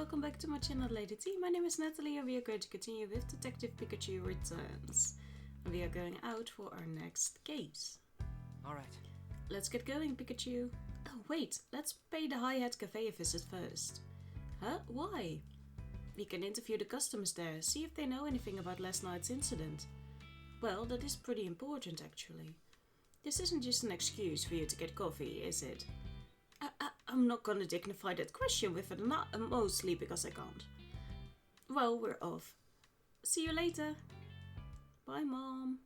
welcome back to my channel, Lady T. My name is Natalie and we are going to continue with Detective Pikachu Returns. And we are going out for our next case. Alright. Let's get going, Pikachu. Oh wait, let's pay the High Hat Cafe a visit first. Huh? Why? We can interview the customers there, see if they know anything about last night's incident. Well, that is pretty important actually. This isn't just an excuse for you to get coffee, is it? I'm not gonna dignify that question with it, mostly because I can't. Well, we're off. See you later. Bye, Mom.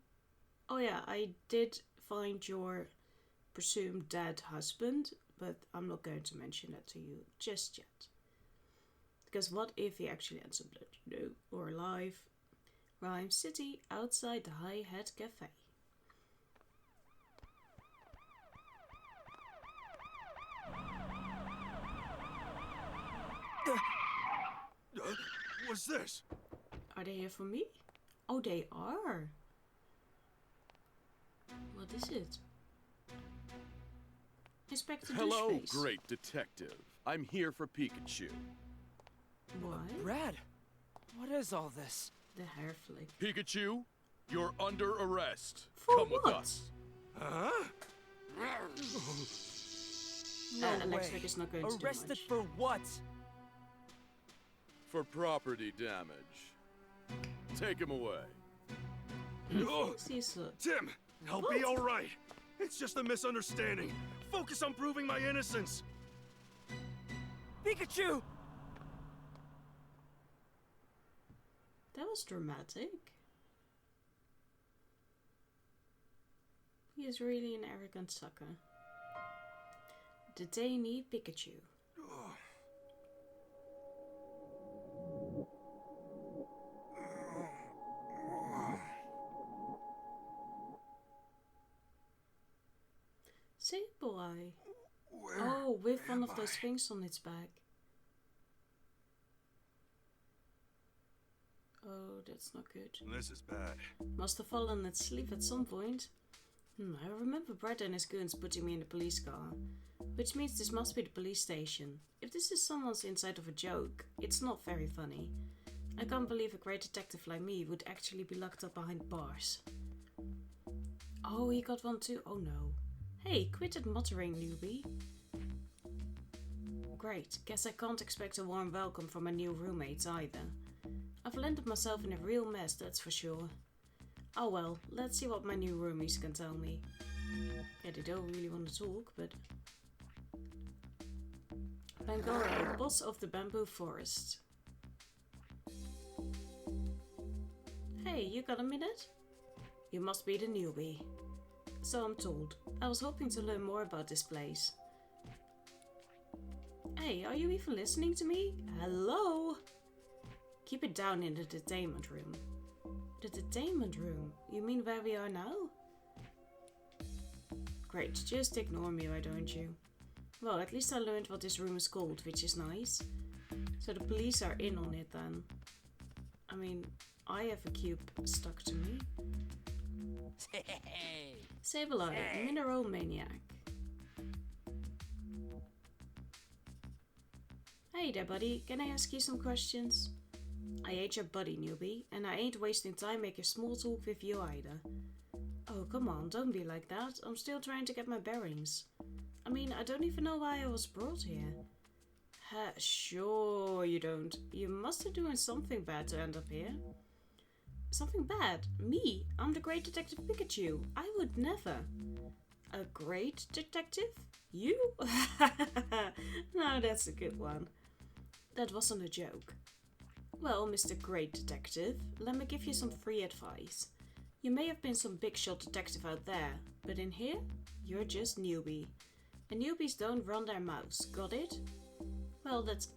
Oh yeah, I did find your presumed dead husband, but I'm not going to mention that to you just yet. Because what if he actually ends up dead, you know, or alive? Ryme City, outside the High Hat Cafe. What's this? Are they here for me? Oh, they are. What is it? Inspector Hello, Doucheface. great detective. I'm here for Pikachu. Why? Brad, what is all this? The hair flick. Pikachu, you're under arrest. For Come with what? us. Huh? No Alex way. is not going to do Arrested much. for what? For property damage. Take him away. He thinks he's Tim, I'll be all right. It's just a misunderstanding. Focus on proving my innocence. Pikachu! That was dramatic. He is really an arrogant sucker. Detainee Pikachu. Sableye. Oh, with one of those things on its back. Oh, that's not good. This is bad. Must have fallen asleep at some point. I remember Brett and his goons putting me in the police car. Which means this must be the police station. If this is someone's inside of a joke, it's not very funny. I can't believe a great detective like me would actually be locked up behind bars. Oh, he got one too. Oh no. Hey, quit that muttering, newbie. Great, guess I can't expect a warm welcome from my new roommates either. I've landed myself in a real mess, that's for sure. Oh well, let's see what my new roomies can tell me. Yeah, they don't really want to talk, but... Pangoro, boss of the bamboo forest. Hey, you got a minute? You must be the newbie. So I'm told. I was hoping to learn more about this place. Hey, are you even listening to me? Hello? Keep it down in the detainment room. The detainment room? You mean where we are now? Great, just ignore me, why don't you? Well, at least I learned what this room is called, which is nice. So the police are in on it then. I mean, I have a cube stuck to me. Sableye, Mineral Maniac. Hey there, buddy. Can I ask you some questions? I ain't your buddy, newbie, and I ain't wasting time making small talk with you either. Oh, come on, don't be like that. I'm still trying to get my bearings. I mean, I don't even know why I was brought here. Sure you don't. You must have doing something bad to end up here. Something bad? Me? I'm the great detective Pikachu. I would never. A great detective? You? No, that's a good one. That wasn't a joke. Well, Mr. Great Detective, let me give you some free advice. You may have been some big shot detective out there, but in here, you're just newbie. And newbies don't run their mouths, got it? Well, that's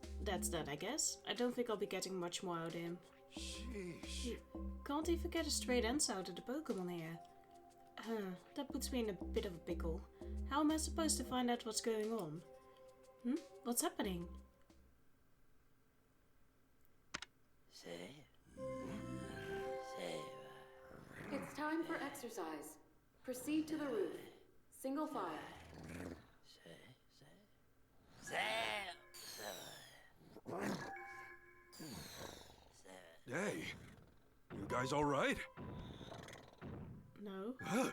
that, I guess. I don't think I'll be getting much more out of him. Sheesh. Can't even get a straight answer out of the Pokémon here. That puts me in a bit of a pickle. How am I supposed to find out what's going on? What's happening? It's time for exercise. Proceed to the roof. Single file. Hey, you guys all right? No. Huh?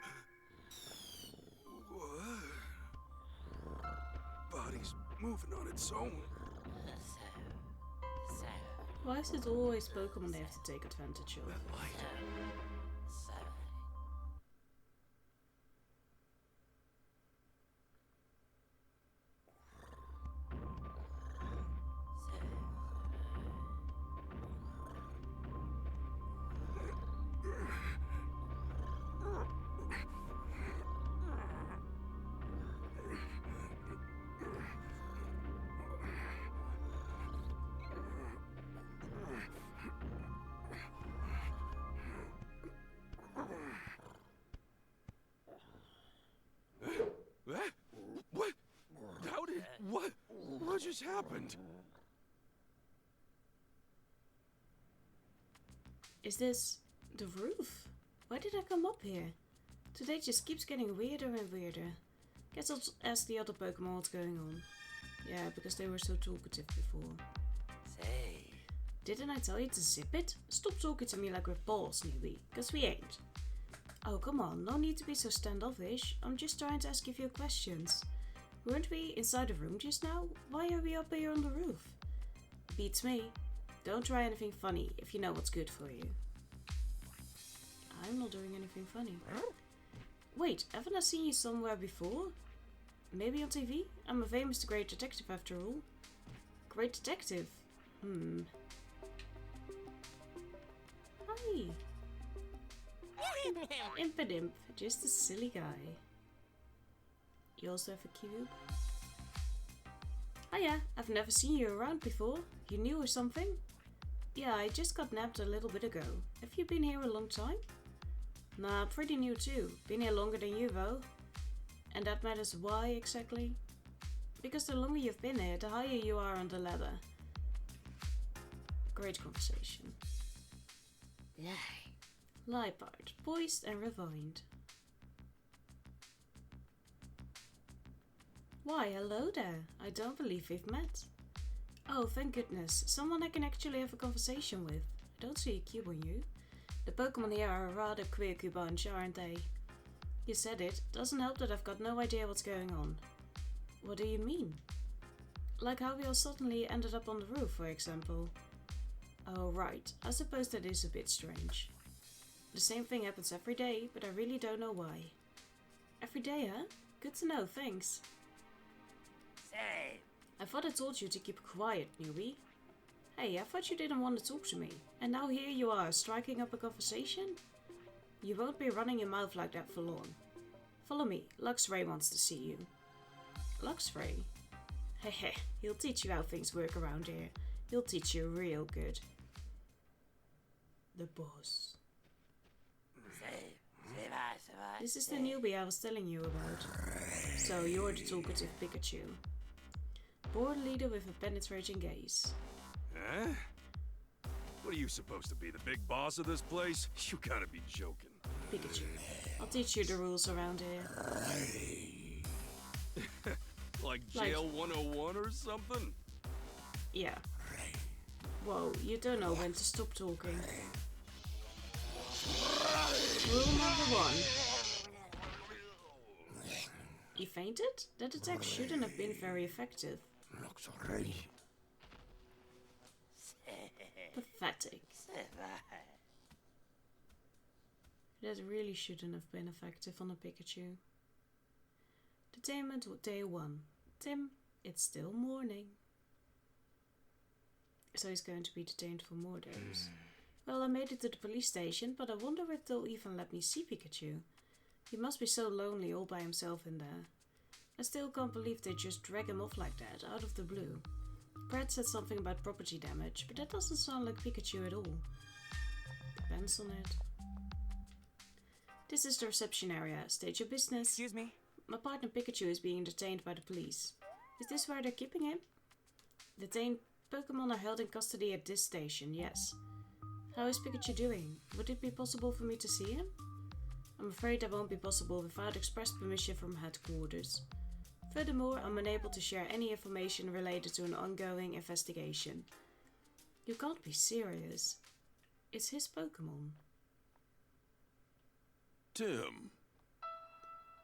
Body's moving on its own. Why is it always Pokemon they have to take advantage of? That light. What? How did... What? What just happened? Is this the roof? Why did I come up here? Today just keeps getting weirder and weirder. Guess I'll ask the other Pokemon what's going on. Yeah, because they were so talkative before. Say. Didn't I tell you to zip it? Stop talking to me like we're balls, newbie, because we ain't. Oh, come on, no need to be so standoffish. I'm just trying to ask you a few questions. Weren't we inside the room just now? Why are we up here on the roof? Beats me. Don't try anything funny if you know what's good for you. I'm not doing anything funny. Wait, haven't I seen you somewhere before? Maybe on TV? I'm a famous great detective after all. Great detective? Hi. Impidimp, just a silly guy. You also have a cube? Hiya, I've never seen you around before. You new or something? Yeah, I just got nabbed a little bit ago. Have you been here a long time? Nah, I'm pretty new too. Been here longer than you though. And that matters why exactly? Because the longer you've been here, the higher you are on the ladder. Great conversation. Liepard, poised and refined. Why, hello there. I don't believe we've met. Oh, thank goodness. Someone I can actually have a conversation with. I don't see a cube on you. The Pokemon here are a rather quirky bunch, aren't they? You said it. Doesn't help that I've got no idea what's going on. What do you mean? Like how we all suddenly ended up on the roof, for example. Oh, right. I suppose that is a bit strange. The same thing happens every day, but I really don't know why. Every day, huh? Good to know, thanks. Say. I thought I told you to keep quiet, newbie. Hey, I thought you didn't want to talk to me. And now here you are, striking up a conversation? You won't be running your mouth like that for long. Follow me. Luxray wants to see you. Luxray? Hehe, he'll teach you how things work around here. He'll teach you real good. The boss. This is the newbie I was telling you about. So you're the talkative Pikachu. Bored leader with a penetrating gaze. Huh? What are you supposed to be, the big boss of this place? You gotta be joking. Pikachu, I'll teach you the rules around here. Like Jail 101 or something? Yeah. Whoa, you don't know when to stop talking. Rule number 1. He fainted? That attack shouldn't have been very effective. Pathetic. That really shouldn't have been effective on a Pikachu. Detainment day 1. Tim, it's still morning. So he's going to be detained for more days. Well, I made it to the police station, but I wonder if they'll even let me see Pikachu. He must be so lonely all by himself in there. I still can't believe they just drag him off like that, out of the blue. Brad said something about property damage, but that doesn't sound like Pikachu at all. Depends on it. This is the reception area. State your business. Excuse me. My partner Pikachu is being detained by the police. Is this where they're keeping him? Detained Pokemon are held in custody at this station, yes. How is Pikachu doing? Would it be possible for me to see him? I'm afraid that won't be possible without express permission from headquarters. Furthermore, I'm unable to share any information related to an ongoing investigation. You can't be serious. It's his Pokémon. Tim.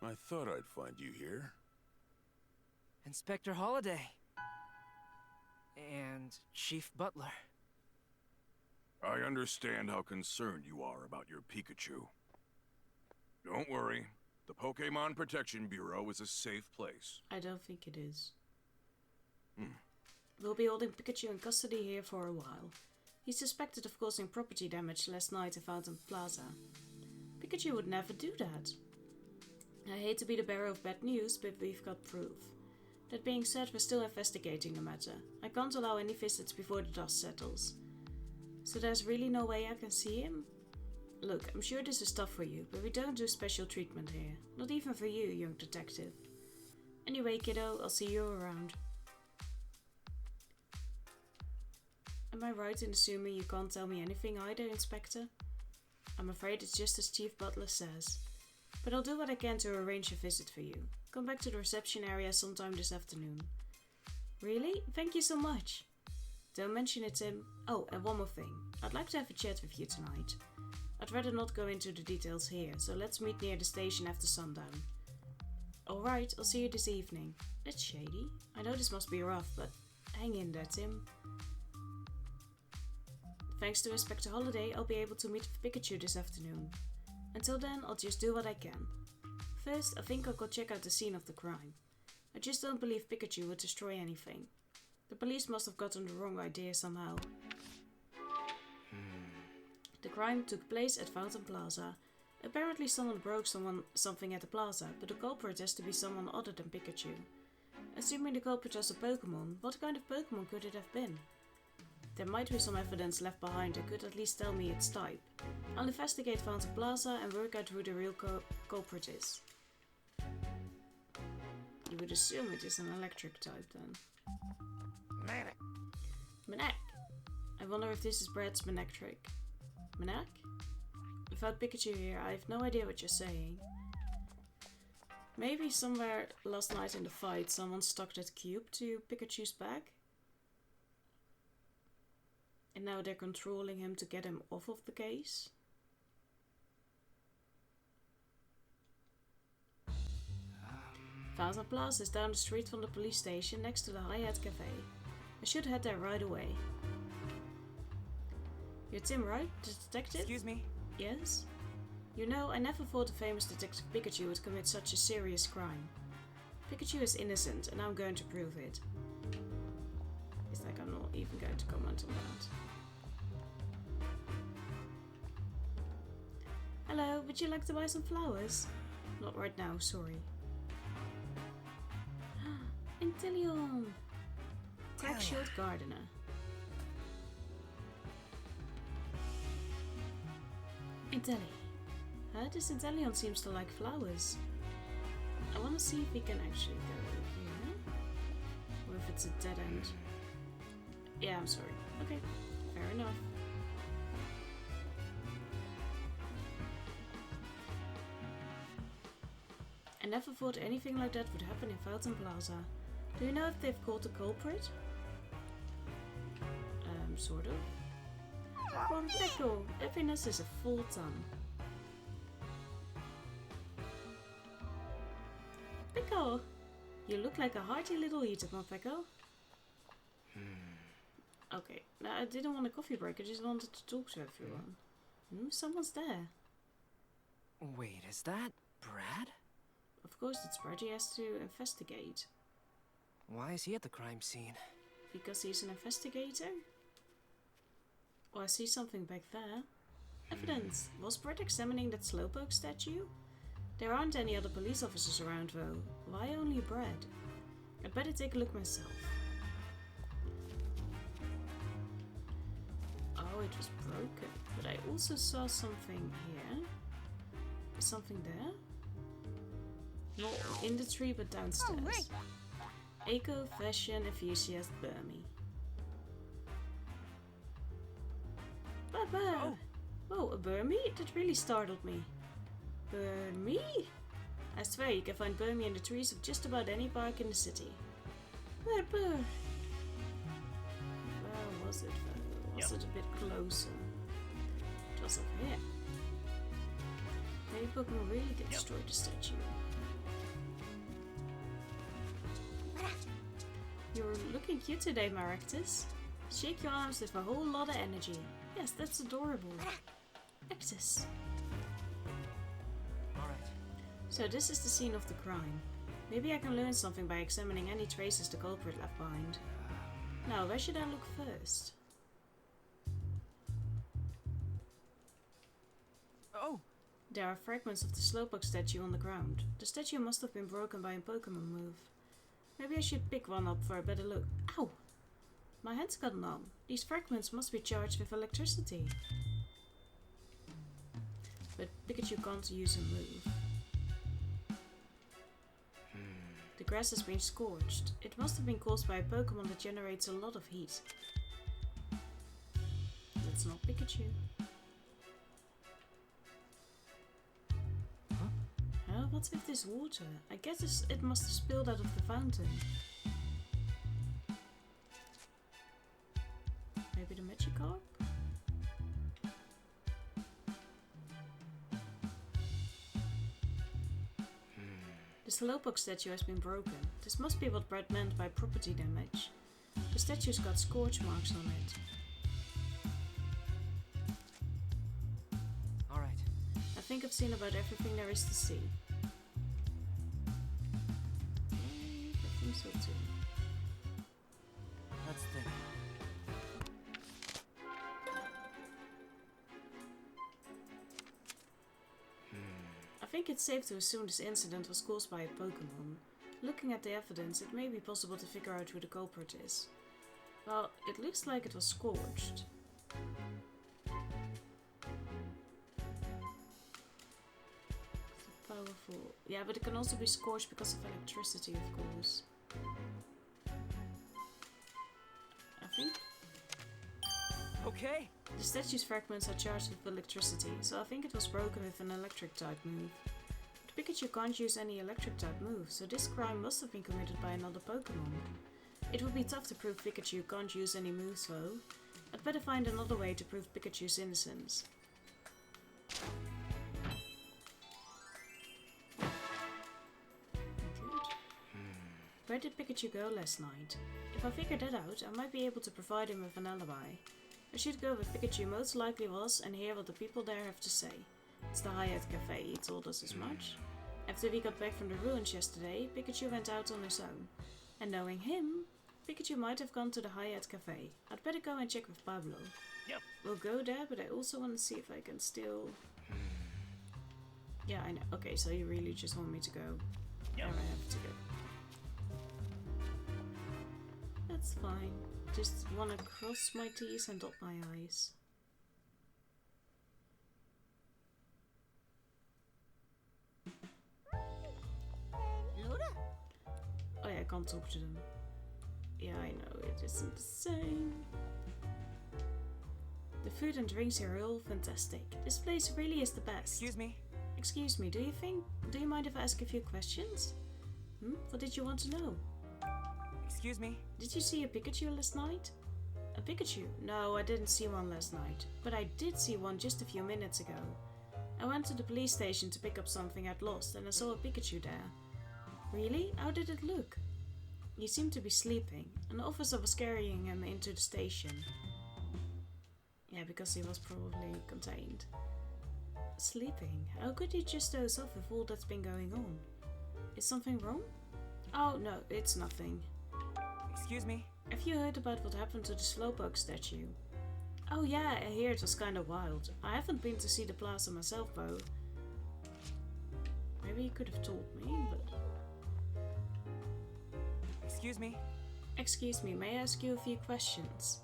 I thought I'd find you here. Inspector Holliday. And Chief Butler. I understand how concerned you are about your Pikachu. Don't worry. The Pokémon Protection Bureau is a safe place. I don't think it is. We'll be holding Pikachu in custody here for a while. He's suspected of causing property damage last night in Fountain Plaza. Pikachu would never do that. I hate to be the bearer of bad news, but we've got proof. That being said, we're still investigating the matter. I can't allow any visits before the dust settles. So there's really no way I can see him? Look, I'm sure this is tough for you, but we don't do special treatment here. Not even for you, young detective. Anyway, kiddo, I'll see you around. Am I right in assuming you can't tell me anything either, Inspector? I'm afraid it's just as Chief Butler says. But I'll do what I can to arrange a visit for you. Come back to the reception area sometime this afternoon. Really? Thank you so much. Don't mention it, Tim. Oh, and one more thing. I'd like to have a chat with you tonight. I'd rather not go into the details here, so let's meet near the station after sundown. Alright, I'll see you this evening. That's shady. I know this must be rough, but hang in there, Tim. Thanks to Inspector Holliday, I'll be able to meet with Pikachu this afternoon. Until then, I'll just do what I can. First, I think I'll go check out the scene of the crime. I just don't believe Pikachu would destroy anything. The police must have gotten the wrong idea somehow. The crime took place at Fountain Plaza. Apparently someone broke something at the plaza, but the culprit has to be someone other than Pikachu. Assuming the culprit was a Pokémon, what kind of Pokémon could it have been? There might be some evidence left behind that could at least tell me its type. I'll investigate Fountain Plaza and work out who the real culprit is. You would assume it is an electric type then. Manak. I wonder if this is Brad's Manectric. Manak? Without Pikachu here, I have no idea what you're saying. Maybe somewhere last night in the fight someone stuck that cube to Pikachu's back? And now they're controlling him to get him off of the case? Fountain Plaza is down the street from the police station next to the Hi-Hat Cafe. I should head there right away. You're Tim, right? The detective? Excuse me? Yes? You know, I never thought the famous Detective Pikachu would commit such a serious crime. Pikachu is innocent, and I'm going to prove it. It's like I'm not even going to comment on that. Hello, would you like to buy some flowers? Not right now, sorry. Inteleon! Crack-shield gardener. Intele. Huh? This Inteleon seems to like flowers. I want to see if we can actually go here. Or if it's a dead end. Yeah, I'm sorry. Okay, fair enough. I never thought anything like that would happen in Fountain Plaza. Do you know if they've caught the culprit? Sort of. One pickle. Happiness is a full tongue. Pickle! You look like a hearty little eater, my pickle. Okay, now I didn't want a coffee break, I just wanted to talk to everyone. Someone's there. Wait, is that Brad? Of course it's Brad, he has to investigate. Why is he at the crime scene? Because he's an investigator? Oh, I see something back there. Evidence. Was Brad examining that Slowpoke statue? There aren't any other police officers around though. Why only Brad? I'd better take a look myself. Oh, it was broken. But I also saw something here. Is something there? Not in the tree, but downstairs. Eco fashion enthusiast Burmy. Baba! Whoa, a Burmy? That really startled me. Burmy? I swear you can find Burmy in the trees of just about any park in the city. Where was it though? Was it a bit closer? What's over here? Maybe Pokemon really did destroy the statue. You're looking cute today, Maractus. Shake your arms with a whole lot of energy. Yes, that's adorable. Access. Alright. So this is the scene of the crime. Maybe I can learn something by examining any traces the culprit left behind. Now, where should I look first? Oh! There are fragments of the Slowpoke statue on the ground. The statue must have been broken by a Pokémon move. Maybe I should pick one up for a better look. Ow! My hand's got numb. These fragments must be charged with electricity. But Pikachu can't use a move. The grass has been scorched. It must have been caused by a Pokémon that generates a lot of heat. That's not Pikachu. Huh? What's with this water? I guess it must have spilled out of the fountain. Maybe the Magikarp? The Slowpoke statue has been broken. This must be what Brad meant by property damage. The statue's got scorch marks on it. Alright. I think I've seen about everything there is to see. I think so too. Let's think. I think it's safe to assume this incident was caused by a Pokémon. Looking at the evidence, it may be possible to figure out who the culprit is. Well, it looks like it was scorched. It's powerful. Yeah, but it can also be scorched because of electricity, of course. I think Okay! the statue's fragments are charged with electricity, so I think it was broken with an electric type move. But Pikachu can't use any electric type move, so this crime must have been committed by another Pokemon. It would be tough to prove Pikachu can't use any moves though. I'd better find another way to prove Pikachu's innocence. Good. Where did Pikachu go last night? If I figure that out, I might be able to provide him with an alibi. I should go where Pikachu most likely was and hear what the people there have to say. It's the Hyatt Cafe, he told us as much. After we got back from the ruins yesterday, Pikachu went out on his own. And knowing him, Pikachu might have gone to the Hyatt Cafe. I'd better go and check with Pablo. Yep. We'll go there, but I also want to see if I can still... Yeah, I know. Okay, so you really just want me to go where I have to go. That's fine. Just want to cross my T's and dot my I's. Oh yeah, I can't talk to them. Yeah, I know, it isn't the same. The food and drinks here are all fantastic. This place really is the best. Excuse me? Excuse me, do you mind if I ask a few questions? What did you want to know? Excuse me? Did you see a Pikachu last night? A Pikachu? No, I didn't see one last night. But I did see one just a few minutes ago. I went to the police station to pick up something I'd lost and I saw a Pikachu there. Really? How did it look? He seemed to be sleeping. An officer was carrying him into the station. Yeah, because he was probably contained. Sleeping? How could he just doze off with all that's been going on? Is something wrong? Oh no, it's nothing. Excuse me? Have you heard about what happened to the Slowpoke statue? Oh yeah, I hear it was kinda wild. I haven't been to see the plaza myself though. Maybe you could have told me, but... Excuse me? Excuse me, may I ask you a few questions?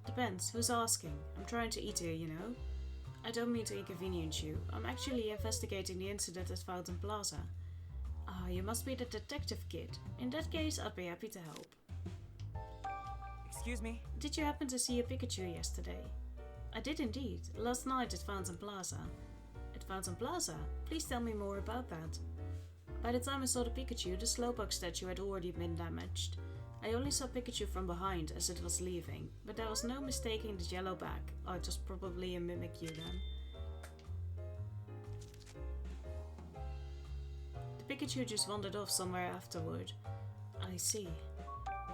Depends, who's asking? I'm trying to eat here, you know? I don't mean to inconvenience you. I'm actually investigating the incident at Fountain Plaza. Ah, you must be the detective kid. In that case, I'd be happy to help. Excuse me? Did you happen to see a Pikachu yesterday? I did indeed, last night at Fountain Plaza. At Fountain Plaza? Please tell me more about that. By the time I saw the Pikachu, the Slowpoke statue had already been damaged. I only saw Pikachu from behind as it was leaving, but there was no mistaking the yellow bag. Oh, it was probably a Mimikyu then. The Pikachu just wandered off somewhere afterward. I see.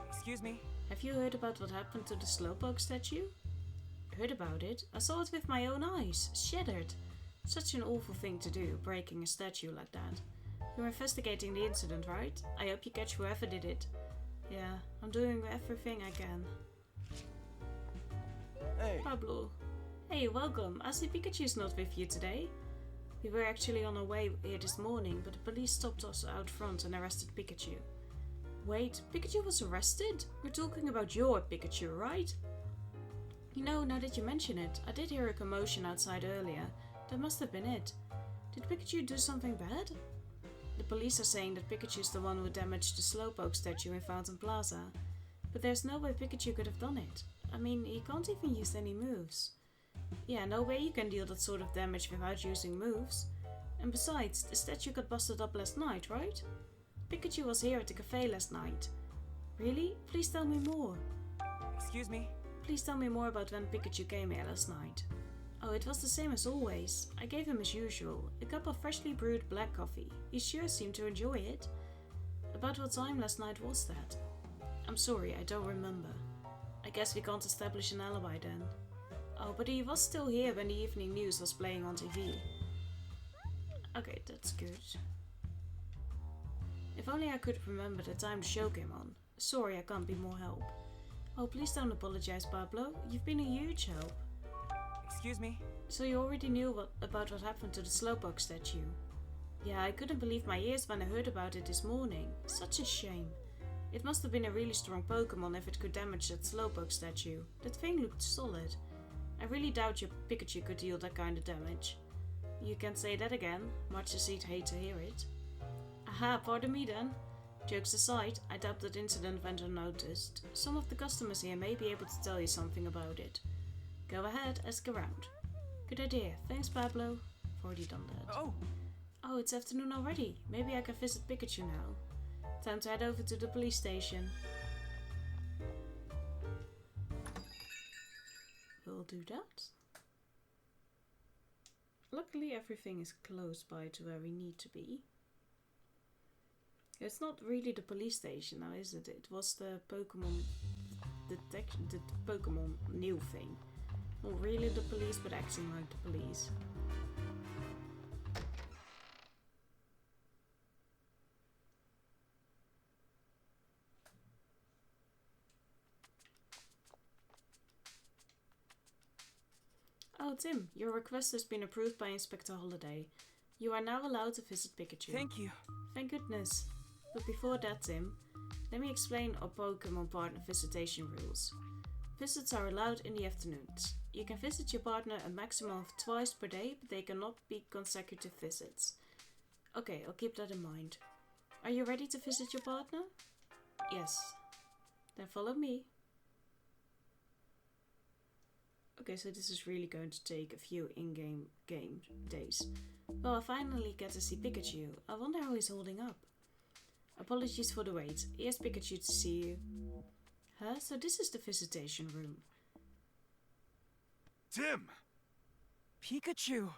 Excuse me. Have you heard about what happened to the Slowpoke statue? Heard about it? I saw it with my own eyes. Shattered. Such an awful thing to do, breaking a statue like that. You're investigating the incident, right? I hope you catch whoever did it. Yeah, I'm doing everything I can. Hey. Pablo. Hey, welcome. I see Pikachu's not with you today. We were actually on our way here this morning, but the police stopped us out front and arrested Pikachu. Wait, Pikachu was arrested? We're talking about your Pikachu, right? You know, now that you mention it, I did hear a commotion outside earlier. That must have been it. Did Pikachu do something bad? The police are saying that Pikachu's the one who damaged the Slowpoke statue in Fountain Plaza. But there's no way Pikachu could have done it. I mean, he can't even use any moves. Yeah, no way you can deal that sort of damage without using moves. And besides, the statue got busted up last night, right? Pikachu was here at the cafe last night. Really? Please tell me more. Excuse me. Please tell me more about when Pikachu came here last night. Oh, it was the same as always. I gave him as usual, a cup of freshly brewed black coffee. He sure seemed to enjoy it. About what time last night was that? I'm sorry, I don't remember. I guess we can't establish an alibi then. Oh, but he was still here when the evening news was playing on TV. Okay, that's good. If only I could remember the time the show came on. Sorry, I can't be more help. Oh, please don't apologize, Pablo. You've been a huge help. Excuse me. So you already knew about what happened to the Slowpoke statue? Yeah, I couldn't believe my ears when I heard about it this morning. Such a shame. It must have been a really strong Pokémon if it could damage that Slowpoke statue. That thing looked solid. I really doubt your Pikachu could deal that kind of damage. You can't say that again, much as he'd hate to hear it. Aha, pardon me then. Jokes aside, I doubt that incident went unnoticed. Some of the customers here may be able to tell you something about it. Go ahead, ask around. Good idea. Thanks, Pablo. I've already done that. Oh, it's afternoon already. Maybe I can visit Pikachu now. Time to head over to the police station. We'll do that. Luckily, everything is close by to where we need to be. It's not really the police station now, is it? It was the Pokémon detection, the Pokémon new thing. Not really the police, but acting like the police. Oh, Tim, your request has been approved by Inspector Holiday. You are now allowed to visit Pikachu. Thank you. Thank goodness. But before that, Tim, let me explain our Pokémon partner visitation rules. Visits are allowed in the afternoons. You can visit your partner a maximum of twice per day, but they cannot be consecutive visits. Okay, I'll keep that in mind. Are you ready to visit your partner? Yes. Then follow me. Okay, so this is really going to take a few in-game game days. Well, I finally get to see Pikachu. I wonder how he's holding up. Apologies for the wait. Here's Pikachu to see you. Huh? So this is the visitation room. Tim! Pikachu!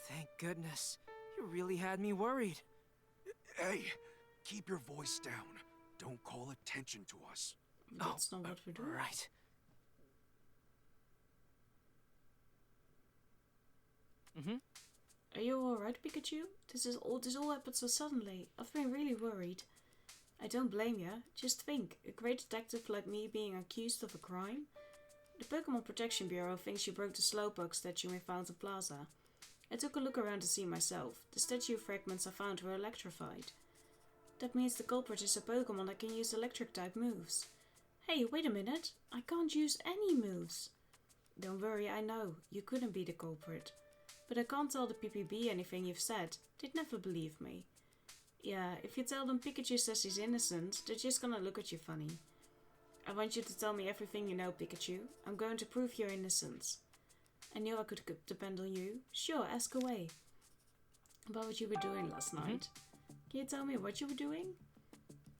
Thank goodness. You really had me worried. Hey, keep your voice down. Don't call attention to us. That's not what we're doing. Right. Are you alright, Pikachu? This all happened so suddenly. I've been really worried. I don't blame ya. Just think, a great detective like me being accused of a crime? The Pokémon Protection Bureau thinks you broke the Slowpoke statue in Fountain Plaza. I took a look around to see myself. The statue fragments I found were electrified. That means the culprit is a Pokémon that can use electric-type moves. Hey, wait a minute. I can't use any moves. Don't worry, I know. You couldn't be the culprit. But I can't tell the PPB anything you've said. They'd never believe me. Yeah, if you tell them Pikachu says he's innocent, they're just gonna look at you funny. I want you to tell me everything you know, Pikachu. I'm going to prove your innocence. I knew I could depend on you. Sure, ask away. About what you were doing last night. Can you tell me what you were doing?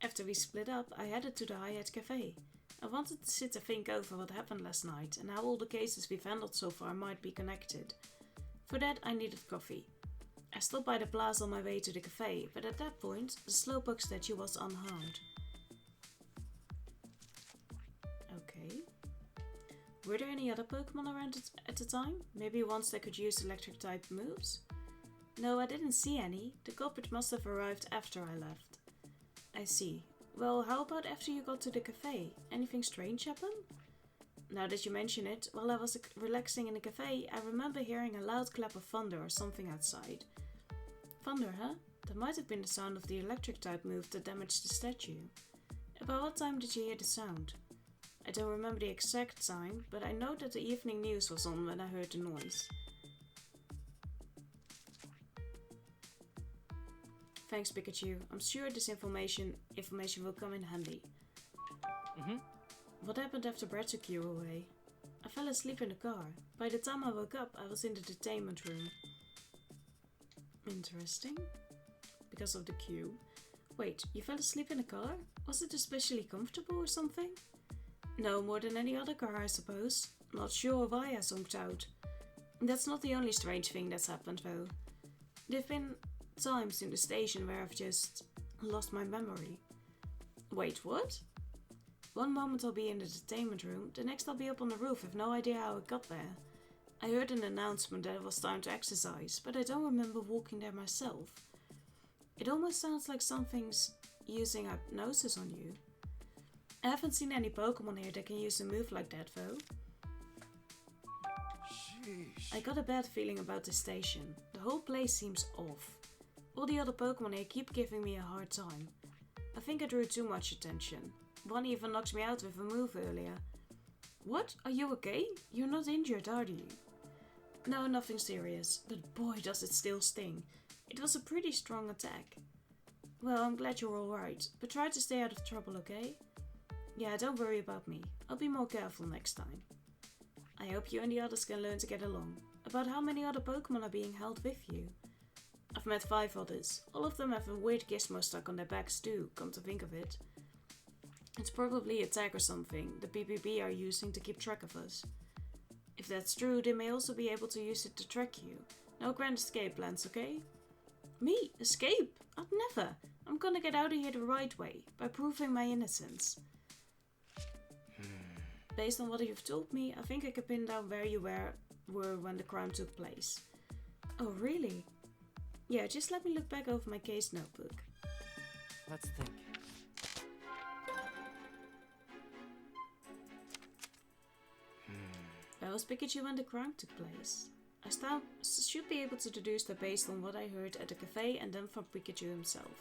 After we split up, I headed to the Hi-Hat Cafe. I wanted to sit and think over what happened last night and how all the cases we've handled so far might be connected. For that, I needed coffee. I stopped by the plaza on my way to the cafe, but at that point, the Slowpoke statue was unharmed. Okay. Were there any other Pokémon around at the time? Maybe ones that could use electric type moves? No, I didn't see any. The culprit must have arrived after I left. I see. Well, how about after you got to the cafe? Anything strange happen? Now that you mention it, while I was relaxing in the cafe, I remember hearing a loud clap of thunder or something outside. Thunder, huh? That might have been the sound of the electric type move that damaged the statue. About what time did you hear the sound? I don't remember the exact time, but I know that the evening news was on when I heard the noise. Thanks, Pikachu. I'm sure this information will come in handy. What happened after Brad took you away? I fell asleep in the car. By the time I woke up, I was in the detainment room. Interesting. Because of the queue. Wait, you fell asleep in the car? Was it especially comfortable or something? No, more than any other car, I suppose. Not sure why I zonked out. That's not the only strange thing that's happened, though. There've been times in the station where I've just lost my memory. Wait, what? One moment I'll be in the detainment room, the next I'll be up on the roof with no idea how I got there. I heard an announcement that it was time to exercise, but I don't remember walking there myself. It almost sounds like something's using hypnosis on you. I haven't seen any Pokémon here that can use a move like that, though. Sheesh. I got a bad feeling about this station. The whole place seems off. All the other Pokémon here keep giving me a hard time. I think I drew too much attention. One even knocked me out with a move earlier. What? Are you okay? You're not injured, are you? No, nothing serious. But boy, does it still sting. It was a pretty strong attack. Well, I'm glad you're alright, but try to stay out of trouble, okay? Yeah, don't worry about me. I'll be more careful next time. I hope you and the others can learn to get along. About how many other Pokémon are being held with you? I've met 5 others. All of them have a weird gizmo stuck on their backs too, come to think of it. It's probably a tag or something the BBB are using to keep track of us. If that's true, they may also be able to use it to track you. No grand escape plans, okay? Me? Escape? I'd never. I'm gonna get out of here the right way, by proving my innocence. Based on what you've told me, I think I can pin down where you were when the crime took place. Oh, really? Yeah, just let me look back over my case notebook. Let's think. Where was Pikachu when the crime took place? I should be able to deduce that based on what I heard at the cafe and then from Pikachu himself.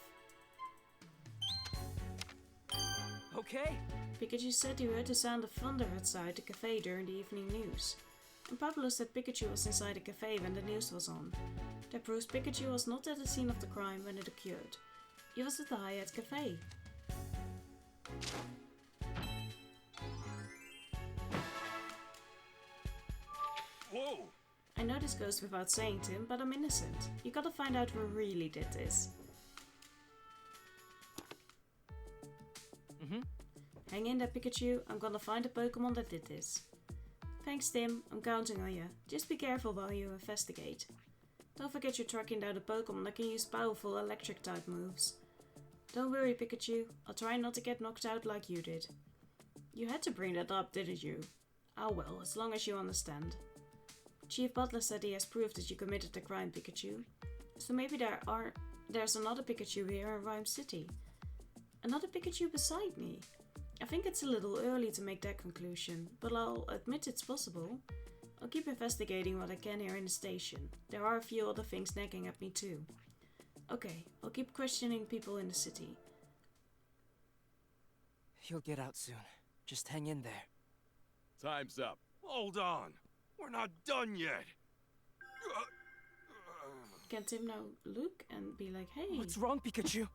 Okay. Pikachu said he heard the sound of thunder outside the cafe during the evening news. And Pablo said Pikachu was inside the cafe when the news was on. That proves Pikachu was not at the scene of the crime when it occurred. He was at the Hyatt Cafe. Whoa! I know this goes without saying, Tim, but I'm innocent. You gotta find out who really did this. Hang in there, Pikachu. I'm gonna find the Pokémon that did this. Thanks, Tim. I'm counting on you. Just be careful while you investigate. Don't forget you're tracking down a Pokémon that can use powerful electric type moves. Don't worry, Pikachu. I'll try not to get knocked out like you did. You had to bring that up, didn't you? Oh well, as long as you understand. Chief Butler said he has proof that you committed the crime, Pikachu. So maybe there's another Pikachu here in Ryme City. Another Pikachu beside me. I think it's a little early to make that conclusion, but I'll admit it's possible. I'll keep investigating what I can here in the station. There are a few other things nagging at me too. Okay, I'll keep questioning people in the city. You'll get out soon. Just hang in there. Time's up. Hold on. We're not done yet. Can Tim now look and be like, hey? What's wrong, Pikachu?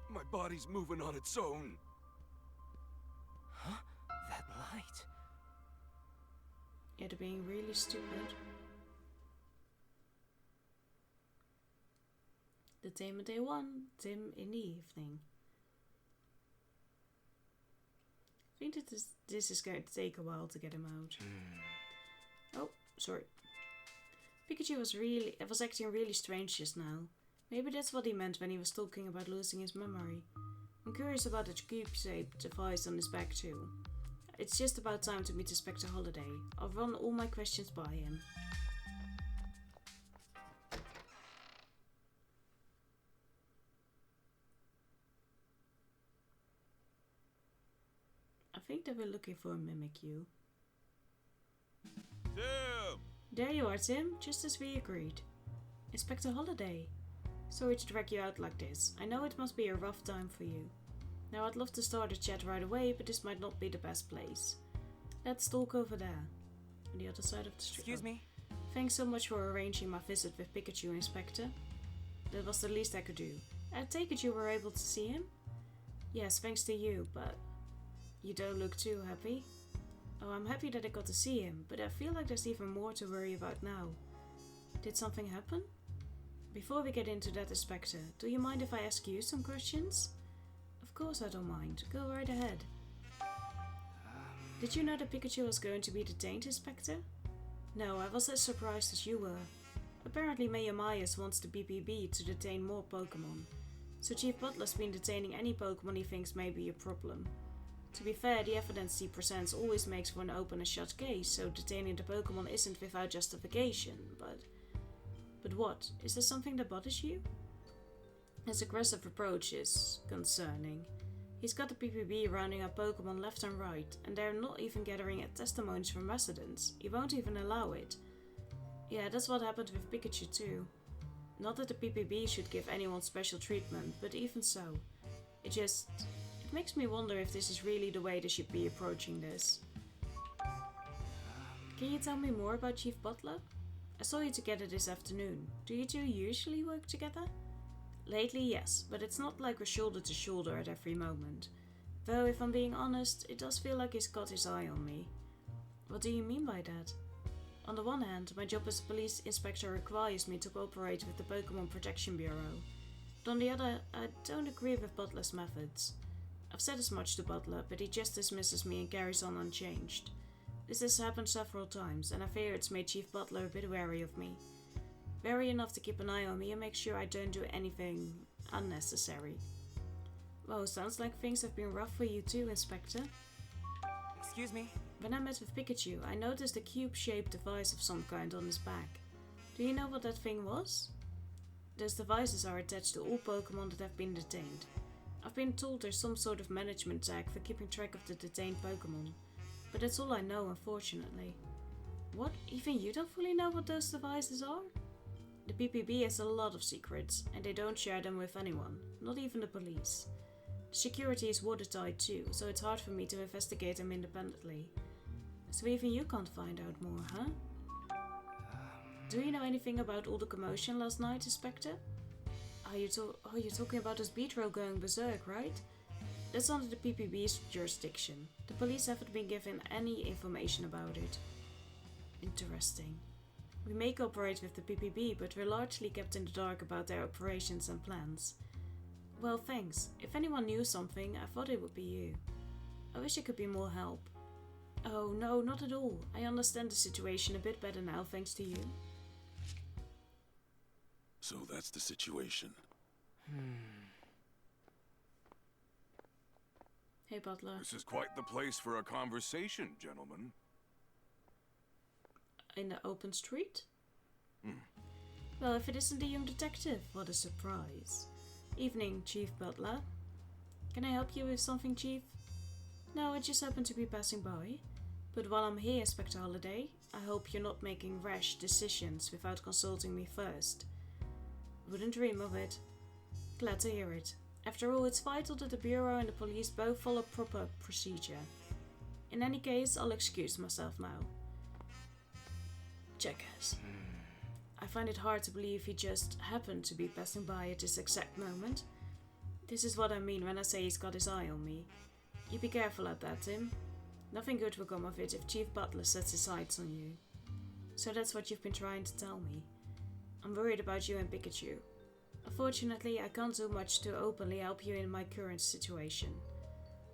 My body's moving on its own. Huh? That light. Yeah, they're being really stupid. Detainment Day 1, Tim in the evening. I think that this is going to take a while to get him out. Oh, sorry. Pikachu was acting really strange just now. Maybe that's what he meant when he was talking about losing his memory. I'm curious about the cube-shaped device on his back too. It's just about time to meet Inspector Holiday. I'll run all my questions by him. I think they were looking for a Mimikyu. Tim! There you are, Tim, just as we agreed. Inspector Holiday. Sorry to drag you out like this. I know it must be a rough time for you. Now I'd love to start a chat right away, but this might not be the best place. Let's talk over there, on the other side of the street. Excuse me? Thanks so much for arranging my visit with Pikachu, Inspector. That was the least I could do. I take it you were able to see him? Yes, thanks to you, but you don't look too happy. Oh, I'm happy that I got to see him, but I feel like there's even more to worry about now. Did something happen? Before we get into that, Inspector, do you mind if I ask you some questions? Of course I don't mind. Go right ahead. Did you know that Pikachu was going to be detained, Inspector? No, I was as surprised as you were. Apparently Mayor Myers wants the BPB to detain more Pokémon. So Chief Butler's been detaining any Pokémon he thinks may be a problem. To be fair, the evidence he presents always makes for an open and shut case, so detaining the Pokémon isn't without justification, but... But what? Is there something that bothers you? His aggressive approach is concerning. He's got the PPB rounding up Pokémon left and right, and they're not even gathering testimonies from residents. He won't even allow it. Yeah, that's what happened with Pikachu too. Not that the PPB should give anyone special treatment, but even so. It makes me wonder if this is really the way they should be approaching this. Can you tell me more about Chief Butler? I saw you together this afternoon. Do you two usually work together? Lately, yes, but it's not like we're shoulder to shoulder at every moment. Though, if I'm being honest, it does feel like he's got his eye on me. What do you mean by that? On the one hand, my job as a police inspector requires me to cooperate with the Pokémon Protection Bureau. But on the other, I don't agree with Butler's methods. I've said as much to Butler, but he just dismisses me and carries on unchanged. This has happened several times, and I fear it's made Chief Butler a bit wary of me. Wary enough to keep an eye on me and make sure I don't do anything unnecessary. Well, sounds like things have been rough for you too, Inspector. Excuse me? When I met with Pikachu, I noticed a cube-shaped device of some kind on his back. Do you know what that thing was? Those devices are attached to all Pokémon that have been detained. I've been told there's some sort of management tag for keeping track of the detained Pokémon. But that's all I know, unfortunately. What? Even you don't fully know what those devices are? The PPB has a lot of secrets, and they don't share them with anyone, not even the police. The security is watertight too, so it's hard for me to investigate them independently. So even you can't find out more, huh? Do you know anything about all the commotion last night, Inspector? You're talking about this Beedrill going berserk, right? That's under the PPB's jurisdiction. The police haven't been given any information about it. Interesting. We may cooperate with the PPB, but we're largely kept in the dark about their operations and plans. Well, thanks. If anyone knew something, I thought it would be you. I wish I could be more help. Oh, no, not at all. I understand the situation a bit better now, thanks to you. So that's the situation. Hey, Butler. This is quite the place for a conversation, gentlemen. In the open street? Well, if it isn't the young detective, what a surprise. Evening, Chief Butler. Can I help you with something, Chief? No, I just happened to be passing by. But while I'm here, Inspector Holiday, I hope you're not making rash decisions without consulting me first. Wouldn't dream of it. Glad to hear it. After all, it's vital that the Bureau and the police both follow proper procedure. In any case, I'll excuse myself now. Jackass. I find it hard to believe he just happened to be passing by at this exact moment. This is what I mean when I say he's got his eye on me. You be careful at that, Tim. Nothing good will come of it if Chief Butler sets his sights on you. So that's what you've been trying to tell me. I'm worried about you and Pikachu. Unfortunately, I can't do much to openly help you in my current situation.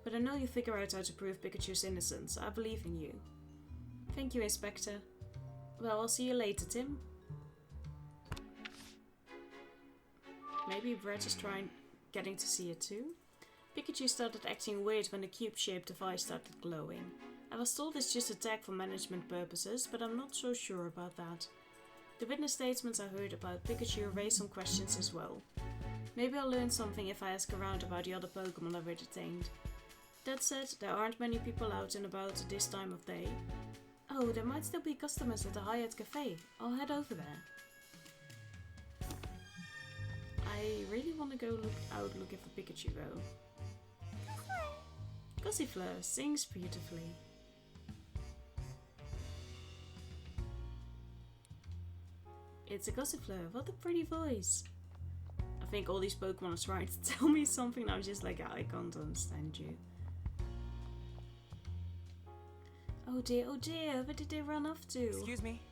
But I know you figure out how to prove Pikachu's innocence. I believe in you. Thank you, Inspector. Well, I'll see you later, Tim. Maybe Brett is getting to see it too? Pikachu started acting weird when the cube-shaped device started glowing. I was told it's just a tag for management purposes, but I'm not so sure about that. The witness statements I heard about Pikachu raised some questions as well. Maybe I'll learn something if I ask around about the other Pokémon that were detained. That said, there aren't many people out and about at this time of day. Oh, there might still be customers at the Hyatt Cafe. I'll head over there. I really want to go out looking for Pikachu though. Gossifleur sings beautifully. It's a Gossifleur, what a pretty voice. I think all these Pokemon are trying to tell me something and I'm just like, I can't understand you. Oh dear, where did they run off to? Excuse me?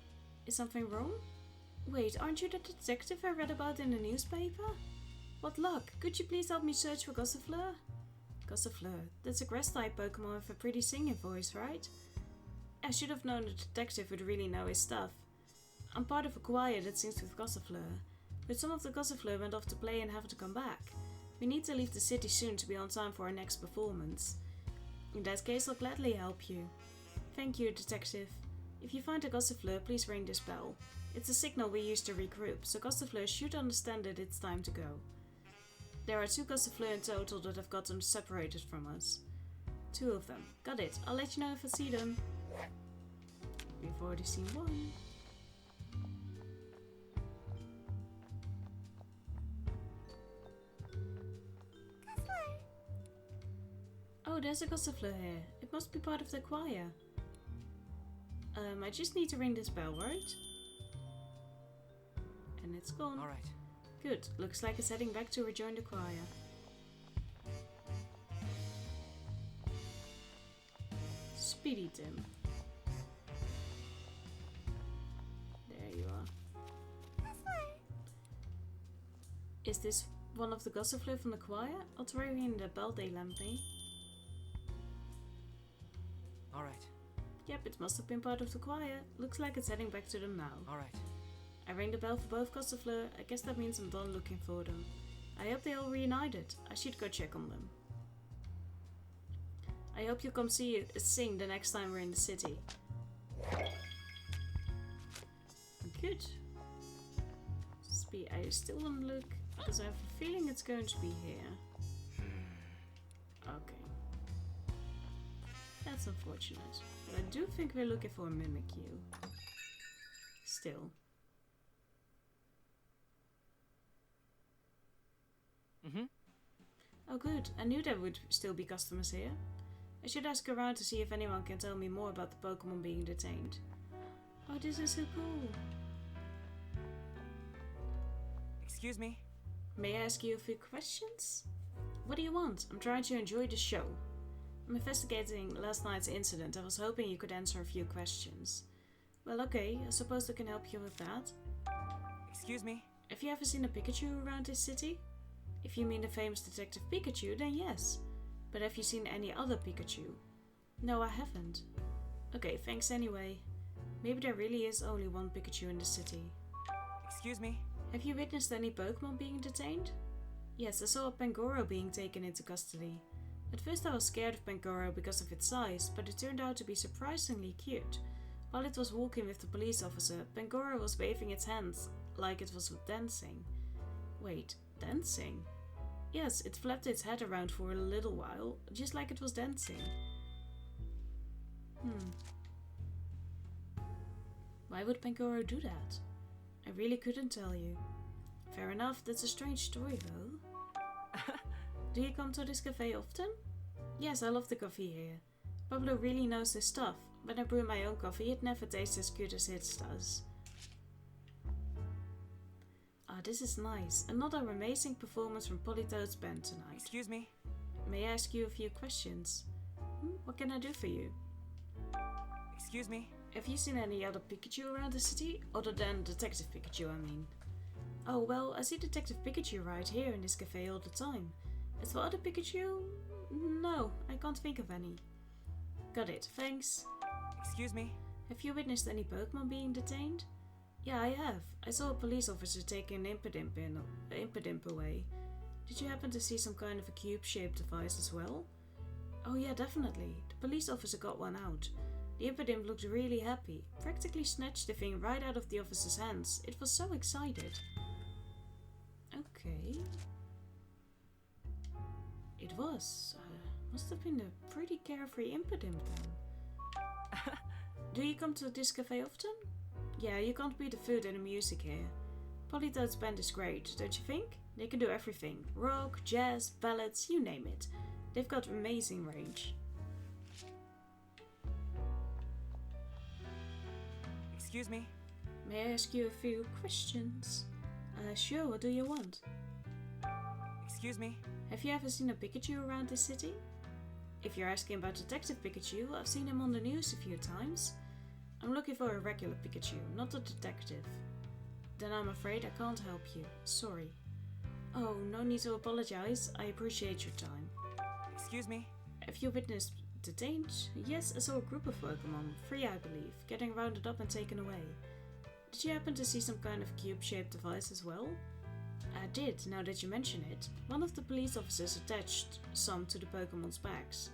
Is something wrong? Wait, aren't you the detective I read about in the newspaper? What luck! Could you please help me search for Gossifleur? Gossifleur, that's a grass-type Pokemon with a pretty singing voice, right? I should have known the detective would really know his stuff. I'm part of a choir that sings with Gossifleur, but some of the Gossifleur went off to play and have to come back. We need to leave the city soon to be on time for our next performance. In that case, I'll gladly help you. Thank you, detective. If you find a Gossifleur, please ring this bell. It's a signal we use to regroup, so Gossifleur should understand that it's time to go. There are 2 Gossifleur in total that have gotten separated from us. 2 of them. Got it. I'll let you know if I see them. We've already seen 1. Oh, there's a Gossifleur here. It must be part of the choir. I just need to ring this bell, right? And it's gone. Alright. Good. Looks like it's heading back to rejoin the choir. Speedy Tim. There you are. Is this one of the Gossifleur from the choir? I'll try ringing the bell they lent me. Alright. Yep, it must have been part of the choir. Looks like it's heading back to them now. Alright. I rang the bell for both Gossifleur. I guess that means I'm done looking for them. I hope they all reunited. I should go check on them. I hope you'll come sing the next time we're in the city. Good. I still want to look, because I have a feeling it's going to be here. Okay. That's unfortunate. But I do think we're looking for a Mimikyu. Still. Oh good, I knew there would still be customers here. I should ask around to see if anyone can tell me more about the Pokémon being detained. Oh, this is so cool. Excuse me? May I ask you a few questions? What do you want? I'm trying to enjoy the show. I'm investigating last night's incident. I was hoping you could answer a few questions. Well, okay, I suppose I can help you with that. Excuse me? Have you ever seen a Pikachu around this city? If you mean the famous Detective Pikachu, then yes. But have you seen any other Pikachu? No, I haven't. Okay, thanks anyway. Maybe there really is only one Pikachu in the city. Excuse me? Have you witnessed any Pokémon being detained? Yes, I saw a Pangoro being taken into custody. At first I was scared of Pangoro because of its size, but it turned out to be surprisingly cute. While it was walking with the police officer, Pangoro was waving its hands like it was dancing. Wait, dancing? Yes, it flapped its head around for a little while, just like it was dancing. Why would Pangoro do that? I really couldn't tell you. Fair enough, that's a strange story though. Do you come to this cafe often? Yes, I love the coffee here. Pablo really knows his stuff. When I brew my own coffee, it never tastes as good as his does. Ah, this is nice. Another amazing performance from Politoad's band tonight. Excuse me? May I ask you a few questions? What can I do for you? Excuse me? Have you seen any other Pikachu around the city? Other than Detective Pikachu, I mean. Oh, well, I see Detective Pikachu right here in this cafe all the time. As for other Pikachu? No, I can't think of any. Got it, thanks. Excuse me? Have you witnessed any Pokémon being detained? Yeah, I have. I saw a police officer taking an impidimp away. Did you happen to see some kind of a cube-shaped device as well? Oh yeah, definitely. The police officer got one out. The impidimp looked really happy. Practically snatched the thing right out of the officer's hands. It was so excited. Okay. It was. Must have been a pretty carefree impidimp then. Do you come to this cafe often? Yeah, you can't beat the food and the music here. Polytoad's band is great, don't you think? They can do everything. Rock, jazz, ballads, you name it. They've got amazing range. Excuse me? May I ask you a few questions? Sure, what do you want? Excuse me? Have you ever seen a Pikachu around this city? If you're asking about Detective Pikachu, I've seen him on the news a few times. I'm looking for a regular Pikachu, not a detective. Then I'm afraid I can't help you. Sorry. Oh, no need to apologize. I appreciate your time. Excuse me? Have you witnessed Detained? Yes, I saw a group of Pokémon, 3 I believe, getting rounded up and taken away. Did you happen to see some kind of cube-shaped device as well? I did, now that you mention it. One of the police officers attached some to the Pokémon's backs.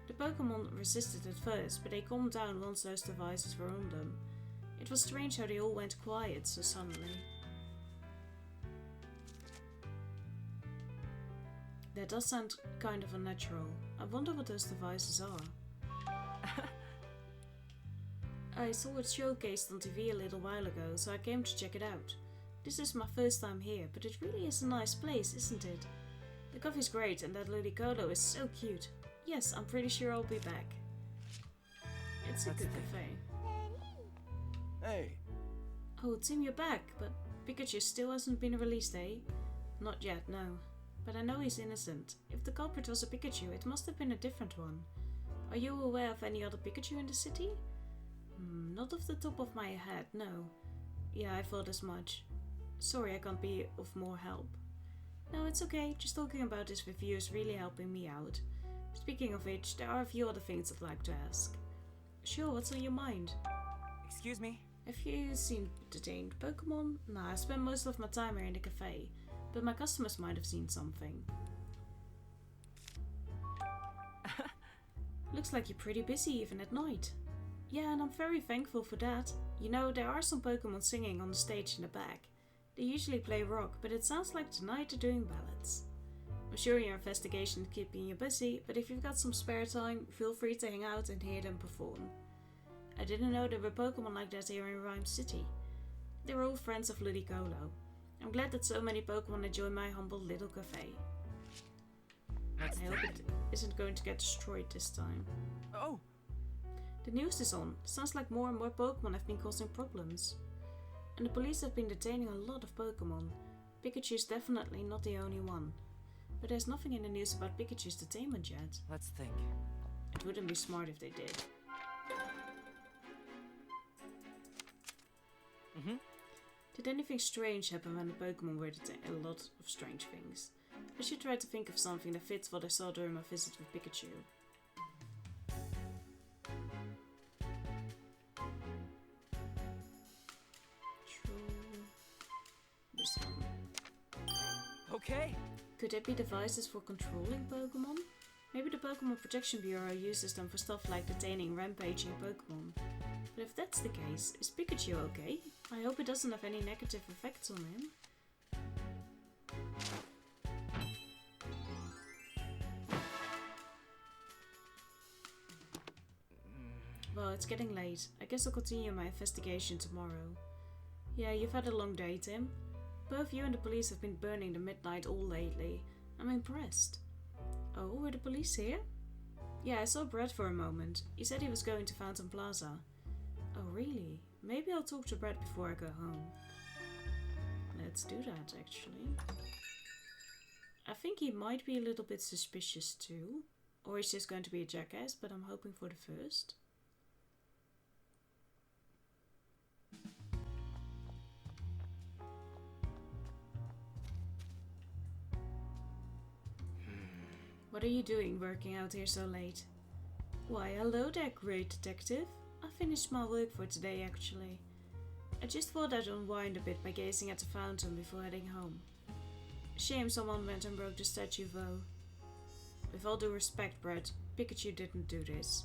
The Pokémon resisted at first, but they calmed down once those devices were on them. It was strange how they all went quiet so suddenly. That does sound kind of unnatural. I wonder what those devices are. I saw it showcased on TV a little while ago, so I came to check it out. This is my first time here, but it really is a nice place, isn't it? The coffee's great and that Ludicolo is so cute. Yes, I'm pretty sure I'll be back. It's a good cafe. Hey. Oh, Tim, you're back, but Pikachu still hasn't been released, eh? Not yet, no. But I know he's innocent. If the culprit was a Pikachu, it must have been a different one. Are you aware of any other Pikachu in the city? Not off the top of my head, no. Yeah, I thought as much. Sorry I can't be of more help. No, it's okay. Just talking about this with you is really helping me out. Speaking of which, there are a few other things I'd like to ask. Sure, what's on your mind? Excuse me? Have you seen Detained Pokémon? Nah, I spend most of my time here in the cafe, but my customers might have seen something. Looks like you're pretty busy even at night. Yeah, and I'm very thankful for that. You know, there are some Pokémon singing on the stage in the back. They usually play rock, but it sounds like tonight they're doing ballads. I'm sure your investigation is keeping you busy, but if you've got some spare time, feel free to hang out and hear them perform. I didn't know there were Pokémon like that here in Ryme City. They're all friends of Ludicolo. I'm glad that so many Pokémon enjoy my humble little cafe. I hope it isn't going to get destroyed this time. Oh! The news is on. Sounds like more and more Pokémon have been causing problems. And the police have been detaining a lot of Pokémon. Pikachu's definitely not the only one. But there's nothing in the news about Pikachu's detainment yet. Let's think. It wouldn't be smart if they did. Did anything strange happen when the Pokémon were detained? A lot of strange things. I should try to think of something that fits what I saw during my visit with Pikachu. This one. Okay. Could there be devices for controlling Pokémon? Maybe the Pokémon Protection Bureau uses them for stuff like detaining rampaging Pokémon. But if that's the case, is Pikachu okay? I hope it doesn't have any negative effects on him. Well, it's getting late. I guess I'll continue my investigation tomorrow. Yeah, you've had a long day, Tim. Both you and the police have been burning the midnight oil lately. I'm impressed. Oh, were the police here? Yeah, I saw Brett for a moment. He said he was going to Fountain Plaza. Oh, really? Maybe I'll talk to Brett before I go home. Let's do that, actually. I think he might be a little bit suspicious too. Or he's just going to be a jackass, but I'm hoping for the first. What are you doing working out here so late? Why, hello there, great detective. I finished my work for today, actually. I just thought I'd unwind a bit by gazing at the fountain before heading home. Shame someone went and broke the statue though. With all due respect, Brett, Pikachu didn't do this.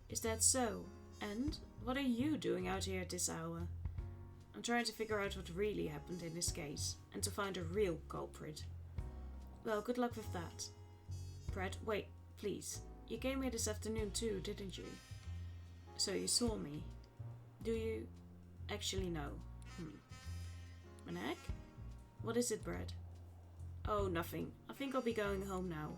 Is that so? And what are you doing out here at this hour? I'm trying to figure out what really happened in this case, and to find a real culprit. Well, good luck with that. Brett, wait, please. You came here this afternoon too, didn't you? So you saw me. Do you actually know? Manak? What is it, Brett? Oh, nothing. I think I'll be going home now.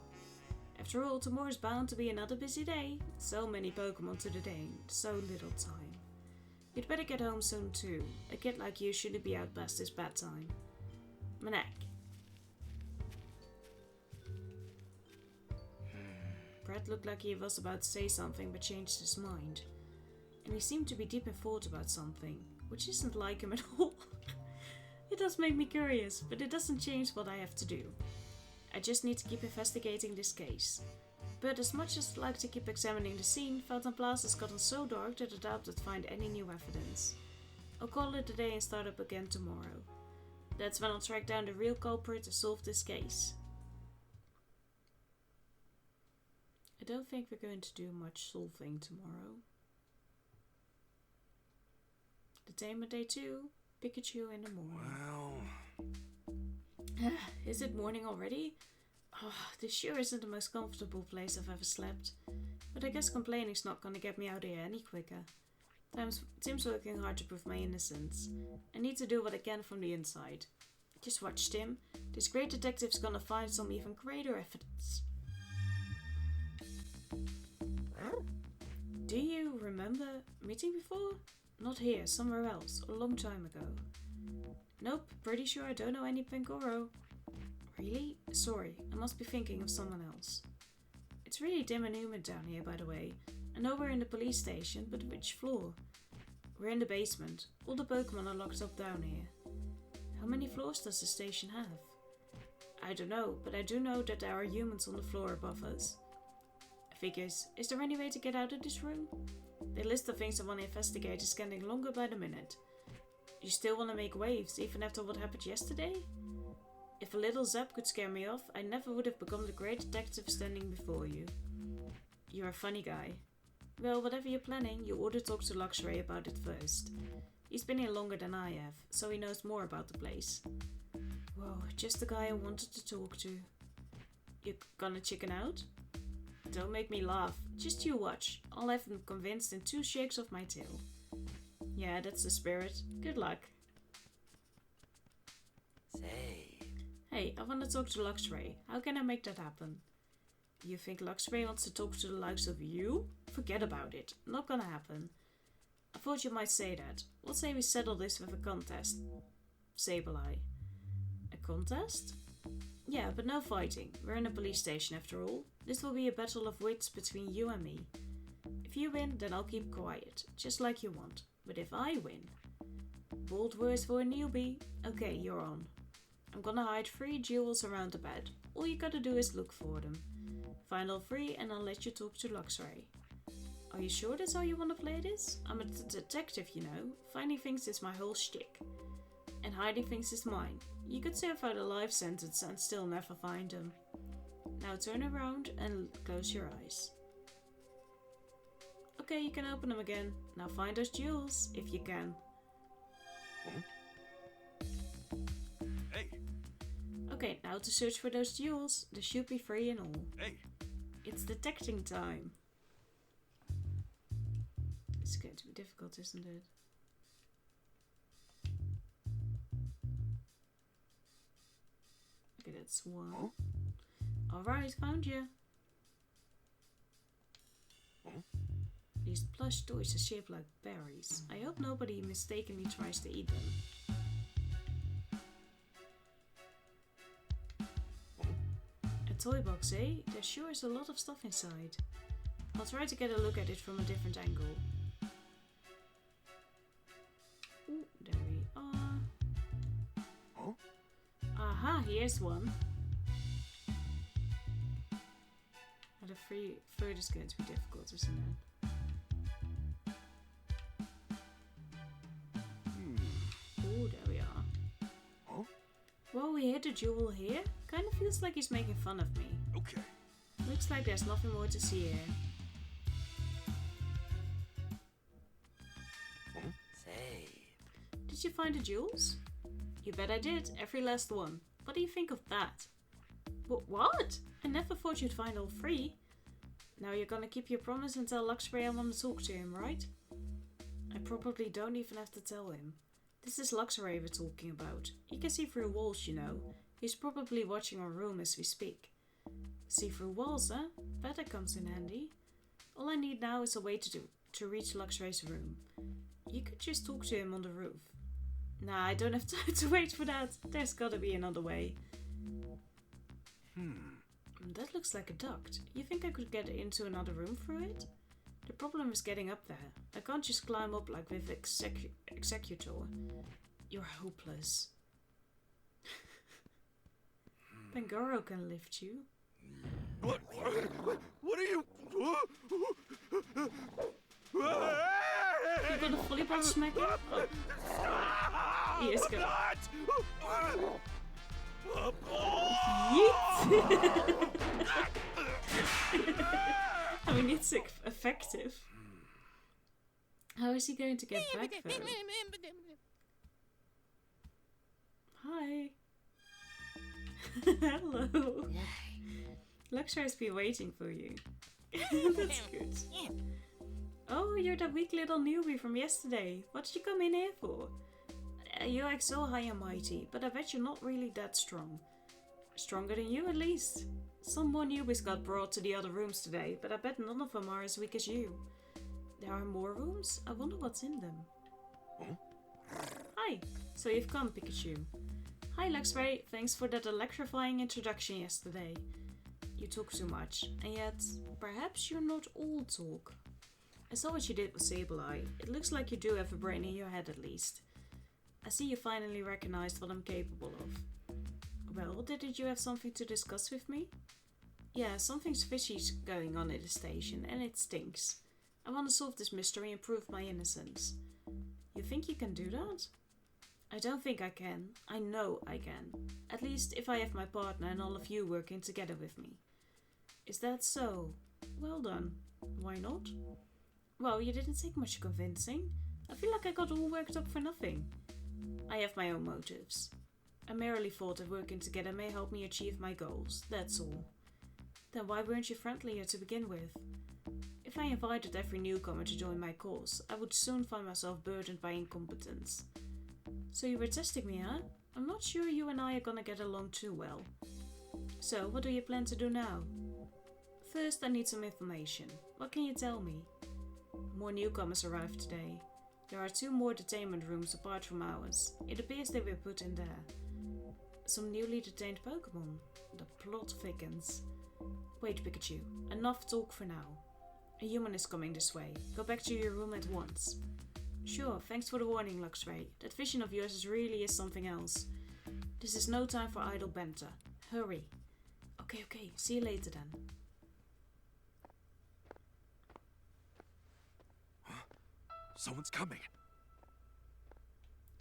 After all, tomorrow's bound to be another busy day. So many Pokémon to detain, so little time. You'd better get home soon too. A kid like you shouldn't be out past this bedtime. Manak. Brett looked like he was about to say something but changed his mind. And he seemed to be deep in thought about something, which isn't like him at all. It does make me curious, but it doesn't change what I have to do. I just need to keep investigating this case. But as much as I'd like to keep examining the scene, Fountain Plaza's gotten so dark that I doubt I'd find any new evidence. I'll call it a day and start up again tomorrow. That's when I'll track down the real culprit to solve this case. I don't think we're going to do much solving tomorrow. Detainment Day 2, Pikachu in the morning. Well... Is it morning already? Oh, this sure isn't the most comfortable place I've ever slept. But I guess complaining's not gonna get me out of here any quicker. Tim's working hard to prove my innocence. I need to do what I can from the inside. Just watch, Tim. This great detective's gonna find some even greater evidence. Do you remember meeting before? Not here, somewhere else, a long time ago. Nope, pretty sure I don't know any Pangoro. Really? Sorry, I must be thinking of someone else. It's really dim and humid down here, by the way. I know we're in the police station, but which floor? We're in the basement. All the Pokémon are locked up down here. How many floors does the station have? I don't know, but I do know that there are humans on the floor above us. Figures. Is there any way to get out of this room? The list of things I want to investigate is getting longer by the minute. You still want to make waves, even after what happened yesterday? If a little zap could scare me off, I never would have become the great detective standing before you. You're a funny guy. Well, whatever you're planning, you ought to talk to Luxray about it first. He's been here longer than I have, so he knows more about the place. Whoa, just the guy I wanted to talk to. You gonna chicken out? Don't make me laugh. Just you watch. I'll have him convinced in 2 shakes of my tail. Yeah, that's the spirit. Good luck. Say. Hey, I want to talk to Luxray. How can I make that happen? You think Luxray wants to talk to the likes of you? Forget about it. Not gonna happen. I thought you might say that. Let's say we settle this with a contest. Sableye. A contest? Yeah, but no fighting. We're in a police station after all. This will be a battle of wits between you and me. If you win, then I'll keep quiet, just like you want. But if I win... Bold words for a newbie. Okay, you're on. I'm gonna hide 3 jewels around the bed. All you gotta do is look for them. Find all 3 and I'll let you talk to Luxray. Are you sure that's how you want to play this? I'm a detective, you know. Finding things is my whole shtick. And hiding things is mine. You could serve out a life sentence and still never find them. Now turn around and close your eyes. Okay, you can open them again. Now find those jewels, if you can. Hey! Okay, now to search for those jewels. There should be 3 in all. Hey! It's detecting time. It's going to be difficult, isn't it? Okay, that's 1. Huh? Alright, found you. Huh? These plush toys are shaped like berries. I hope nobody mistakenly tries to eat them. A toy box, eh? There sure is a lot of stuff inside. I'll try to get a look at it from a different angle. Ooh, there we are. Huh? Aha, here's one. Now the third is going to be difficult, isn't it? Well, we hit a jewel here. Kind of feels like he's making fun of me. Okay. Looks like there's nothing more to see here. Save. Did you find the jewels? You bet I did, every last one. What do you think of that? What? I never thought you'd find all 3. Now you're gonna keep your promise and tell Luxray I want to talk to him, right? I probably don't even have to tell him. This is Luxray we're talking about. He can see through walls, you know. He's probably watching our room as we speak. See through walls, huh? Bet that comes in handy. All I need now is a way to reach Luxray's room. You could just talk to him on the roof. Nah, I don't have time to wait for that. There's gotta be another way. That looks like a duct. You think I could get into another room through it? The problem is getting up there. I can't just climb up like with Executor. You're hopeless. Pangoro can lift you. What are you? You got a volleyball smacker? Oh. He is good. Yeet! I mean, it's effective. How is he going to get back though? Hi. Hello. Luxray's been waiting for you. That's good. Oh, you're that weak little newbie from yesterday. What did you come in here for? You act so high and mighty, but I bet you're not really that strong. Stronger than you, at least. Some more newbies got brought to the other rooms today, but I bet none of them are as weak as you. There are more rooms? I wonder what's in them. Hi, so you've come, Pikachu. Hi, Luxray. Thanks for that electrifying introduction yesterday. You talk too much, and yet, perhaps you're not all talk. I saw what you did with Sableye. It looks like you do have a brain in your head at least. I see you finally recognized what I'm capable of. Well, didn't you have something to discuss with me? Yeah, something's fishy's going on at the station, and it stinks. I want to solve this mystery and prove my innocence. You think you can do that? I don't think I can. I know I can. At least if I have my partner and all of you working together with me. Is that so? Well done. Why not? Well, you didn't take much convincing. I feel like I got all worked up for nothing. I have my own motives. I merely thought that working together may help me achieve my goals, that's all. Then why weren't you friendlier to begin with? If I invited every newcomer to join my cause, I would soon find myself burdened by incompetence. So you were testing me, huh? I'm not sure you and I are gonna get along too well. So, what do you plan to do now? First, I need some information. What can you tell me? More newcomers arrived today. There are 2 more detainment rooms apart from ours. It appears they were put in there. Some newly detained Pokémon. The plot thickens. Wait, Pikachu. Enough talk for now. A human is coming this way. Go back to your room at once. Sure, thanks for the warning, Luxray. That vision of yours really is something else. This is no time for idle banter. Hurry. Okay, see you later then. Someone's coming.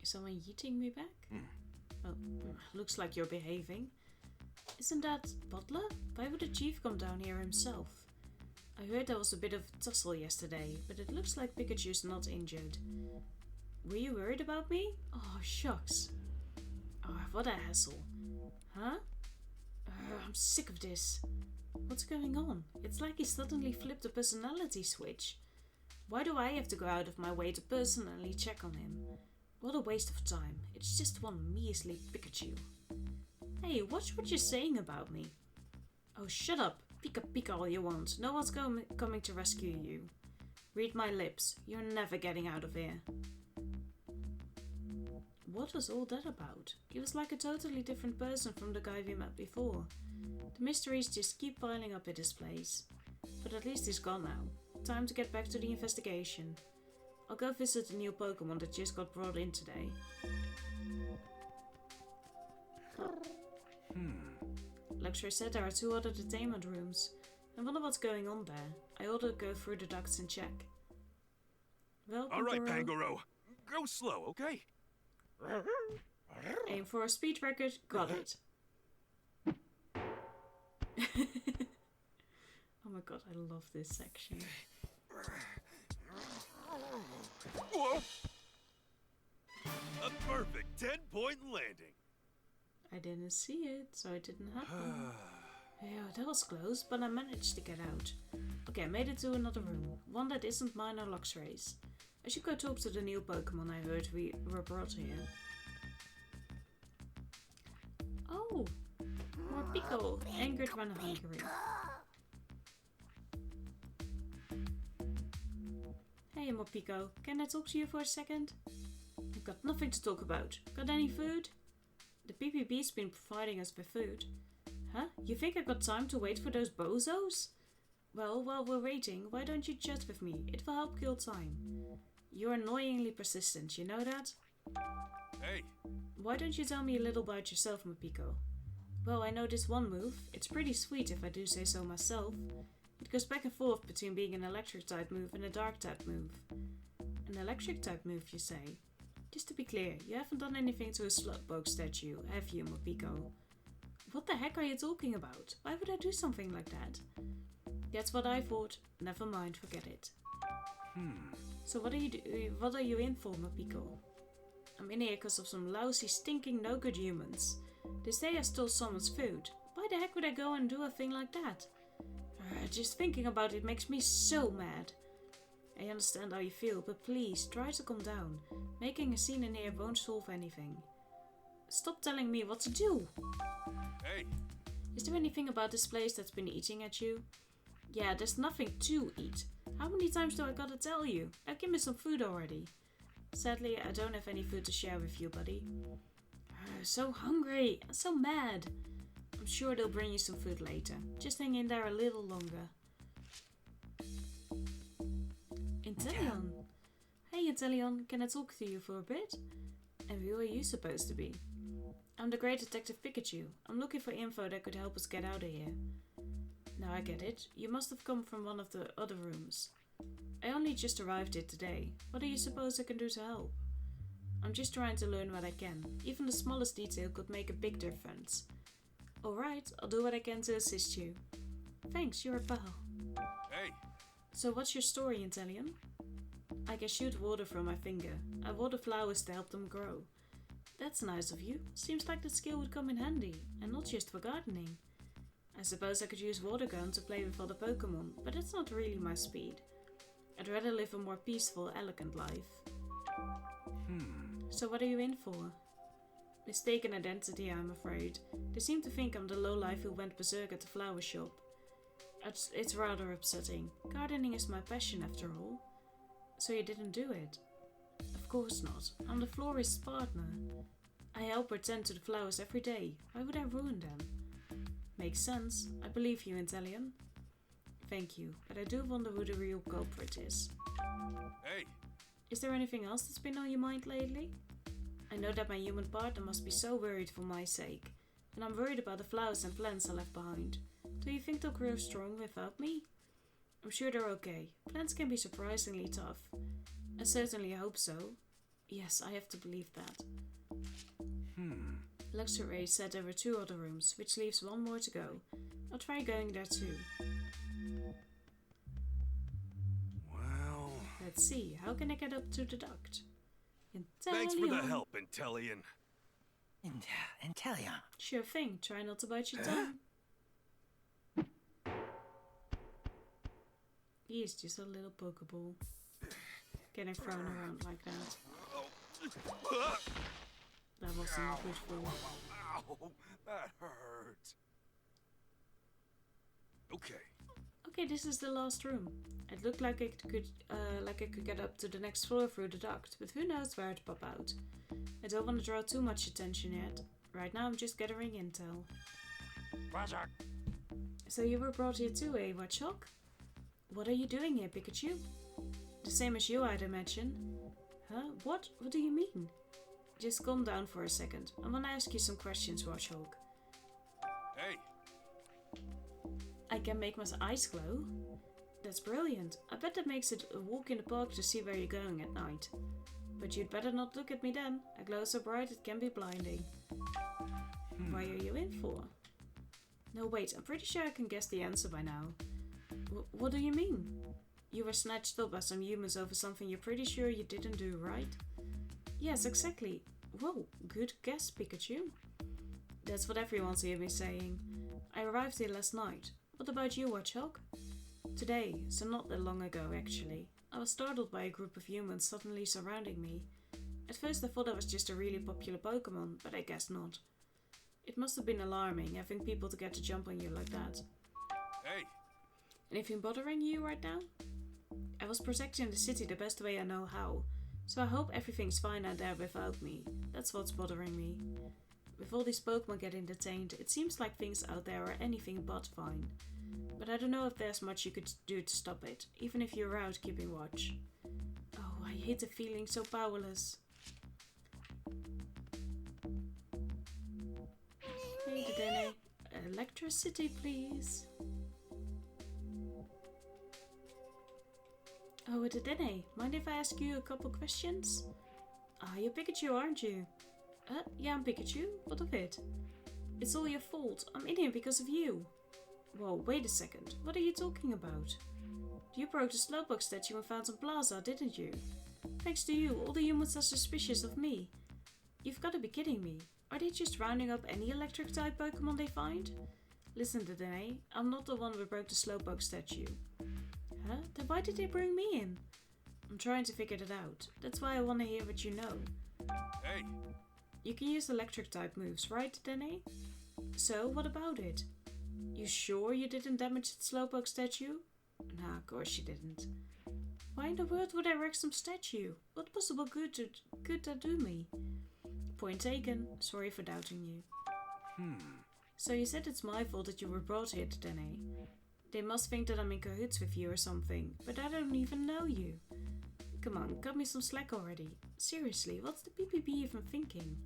Is someone yeeting me back? Oh, looks like you're behaving. Isn't that Butler? Why would the chief come down here himself? I heard there was a bit of tussle yesterday, but it looks like Pikachu's not injured. Were you worried about me? Oh, shucks. Oh, what a hassle. Huh? I'm sick of this. What's going on? It's like he suddenly flipped a personality switch. Why do I have to go out of my way to personally check on him? What a waste of time. It's just one measly Pikachu. Hey, watch what you're saying about me. Oh, shut up. Pika all you want. No one's coming to rescue you. Read my lips. You're never getting out of here. What was all that about? He was like a totally different person from the guy we met before. The mysteries just keep piling up at this place. But at least he's gone now. Time to get back to the investigation. I'll go visit the new Pokémon that just got brought in today. Luxray said there are 2 other detainment rooms. I wonder what's going on there. I ought to go through the ducts and check. Well, All right, Pangoro. Go slow, okay? Aim for a speed record. Got it. Oh my god, I love this section. Whoa! A perfect 10-point landing. I didn't see it, so it didn't happen. Yeah, that was close, but I managed to get out. Okay, I made it to another room. One that isn't mine or Luxray's. I should go talk to the new Pokémon I heard we were brought here. Oh! More Pico! Angered when hungry. Hey, Morpico, can I talk to you for a second? I've got nothing to talk about. Got any food? The PPB's been providing us with food. Huh? You think I got time to wait for those bozos? Well, while we're waiting, why don't you chat with me? It will help kill time. You're annoyingly persistent, you know that? Hey! Why don't you tell me a little about yourself, Morpico? Well, I know this one move. It's pretty sweet if I do say so myself. It goes back and forth between being an electric type move and a dark type move. An electric type move, you say? Just to be clear, you haven't done anything to a Slowpoke statue, have you, Morpico? What the heck are you talking about? Why would I do something like that? That's what I thought. Never mind, forget it. So what are you in for, Morpico? I'm in here because of some lousy, stinking, no good humans. They say I stole someone's food. Why the heck would I go and do a thing like that? Just thinking about it makes me so mad. I understand how you feel, but please, try to calm down. Making a scene in here won't solve anything. Stop telling me what to do! Hey! Is there anything about this place that's been eating at you? Yeah, there's nothing to eat. How many times do I gotta tell you? Give me some food already. Sadly, I don't have any food to share with you, buddy. So hungry! I'm so mad! I'm sure they'll bring you some food later. Just hang in there a little longer. Inteleon! Hey Inteleon, can I talk to you for a bit? And who are you supposed to be? I'm the great Detective Pikachu. I'm looking for info that could help us get out of here. Now I get it. You must have come from one of the other rooms. I only just arrived here today. What do you suppose I can do to help? I'm just trying to learn what I can. Even the smallest detail could make a big difference. Alright, I'll do what I can to assist you. Thanks, you're a pal. Hey! So what's your story, Inteleon? I can shoot water from my finger. I water flowers to help them grow. That's nice of you. Seems like that skill would come in handy, and not just for gardening. I suppose I could use water gun to play with other Pokémon, but that's not really my speed. I'd rather live a more peaceful, elegant life. So what are you in for? Mistaken identity, I'm afraid. They seem to think I'm the lowlife who went berserk at the flower shop. It's rather upsetting. Gardening is my passion after all. So you didn't do it? Of course not. I'm the florist's partner. I help her tend to the flowers every day. Why would I ruin them? Makes sense. I believe you, Inteleon. Thank you, but I do wonder who the real culprit is. Hey! Is there anything else that's been on your mind lately? I know that my human partner must be so worried for my sake, and I'm worried about the flowers and plants I left behind. Do you think they'll grow strong without me? I'm sure they're okay. Plants can be surprisingly tough. I certainly hope so. Yes, I have to believe that. Luxray said there were 2 other rooms, which leaves 1 more to go. I'll try going there too. Well... Let's see, how can I get up to the duct? Thanks for the help, Inteleon. Inteleon. Sure thing, try not to bite your tongue. He is just a little Pokeball. Getting thrown around like that. That wasn't good for you. Ow, that hurt. Okay. Okay, this is the last room. It looked like it could get up to the next floor through the duct, but who knows where it'd pop out. I don't want to draw too much attention yet. Right now I'm just gathering intel. Roger. So you were brought here too, eh, Watchhawk? What are you doing here, Pikachu? The same as you, I'd imagine. Huh? What? What do you mean? Just calm down for a second. I want to ask you some questions, Watchhawk. Hey! I can make my eyes glow? That's brilliant. I bet that makes it a walk in the park to see where you're going at night. But you'd better not look at me then. I glow so bright it can be blinding. Why are you in for? No, wait, I'm pretty sure I can guess the answer by now. What do you mean? You were snatched up by some humans over something you're pretty sure you didn't do, right? Yes, exactly. Whoa, good guess, Pikachu. That's what everyone's here been saying. I arrived here last night. What about you, Watchhog? Today, so not that long ago actually. I was startled by a group of humans suddenly surrounding me. At first I thought I was just a really popular Pokémon, but I guess not. It must have been alarming having people to get to jump on you like that. Hey! Anything bothering you right now? I was protecting the city the best way I know how, so I hope everything's fine out there without me. That's what's bothering me. With all these Pokémon getting detained, it seems like things out there are anything but fine. But I don't know if there's much you could do to stop it, even if you're out keeping watch. Oh, I hate the feeling so powerless. Hey, Detainee. Electricity, please. Oh, Detainee, mind if I ask you a couple questions? You're Pikachu, aren't you? Yeah, I'm Pikachu. What of it? It's all your fault. I'm in here because of you. Whoa, wait a second. What are you talking about? You broke the Slowpoke statue in Fountain Plaza, didn't you? Thanks to you, all the humans are suspicious of me. You've got to be kidding me. Are they just rounding up any electric-type Pokémon they find? Listen, Detainee, I'm not the one who broke the Slowpoke statue. Huh? Then why did they bring me in? I'm trying to figure that out. That's why I want to hear what you know. Hey! You can use electric-type moves, right, Detainee? So, what about it? You sure you didn't damage the Slowpoke statue? Nah, of course you didn't. Why in the world would I wreck some statue? What possible good could that do me? Point taken. Sorry for doubting you. So you said it's my fault that you were brought here, Detainee. They must think that I'm in cahoots with you or something, but I don't even know you. Come on, cut me some slack already. Seriously, what's the PPP even thinking?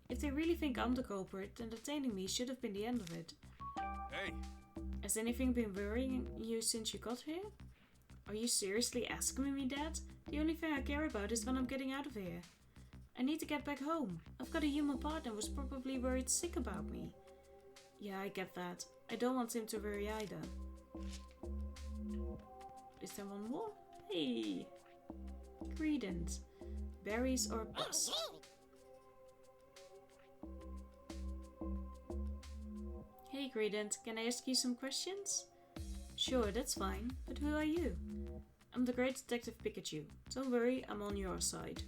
If they really think I'm the culprit, then detaining me should have been the end of it. Hey! Has anything been worrying you since you got here? Are you seriously asking me that? The only thing I care about is when I'm getting out of here. I need to get back home. I've got a human partner who's probably worried sick about me. Yeah, I get that. I don't want him to worry either. Is there one more? Hey! Credence. Berries or bus? Hey Credence, can I ask you some questions? Sure, that's fine. But who are you? I'm the great Detective Pikachu. Don't worry, I'm on your side.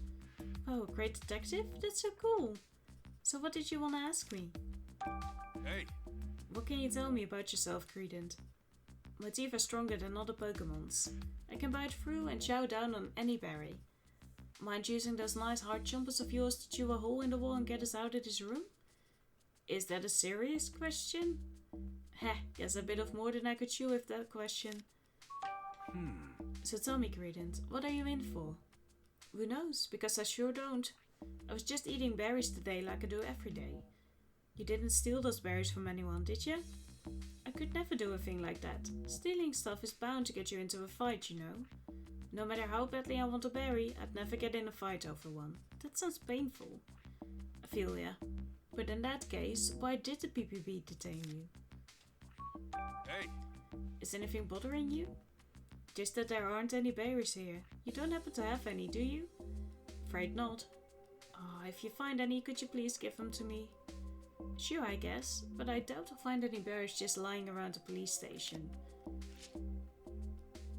Oh, great detective? That's so cool. So what did you want to ask me? Hey! What can you tell me about yourself, Credent? My teeth are stronger than other Pokémons. I can bite through and chow down on any berry. Mind using those nice hard chompers of yours to chew a hole in the wall and get us out of this room? Is that a serious question? Heh, guess a bit of more than I could chew with that question. So tell me, Credent, what are you in for? Who knows, because I sure don't. I was just eating berries today like I do every day. You didn't steal those berries from anyone, did you? I could never do a thing like that. Stealing stuff is bound to get you into a fight, you know. No matter how badly I want a berry, I'd never get in a fight over one. That sounds painful. I feel ya. But in that case, why did the PPP detain you? Hey! Is anything bothering you? Just that there aren't any berries here. You don't happen to have any, do you? Afraid not. If you find any, could you please give them to me? Sure, I guess, but I doubt I'll find any berries just lying around the police station.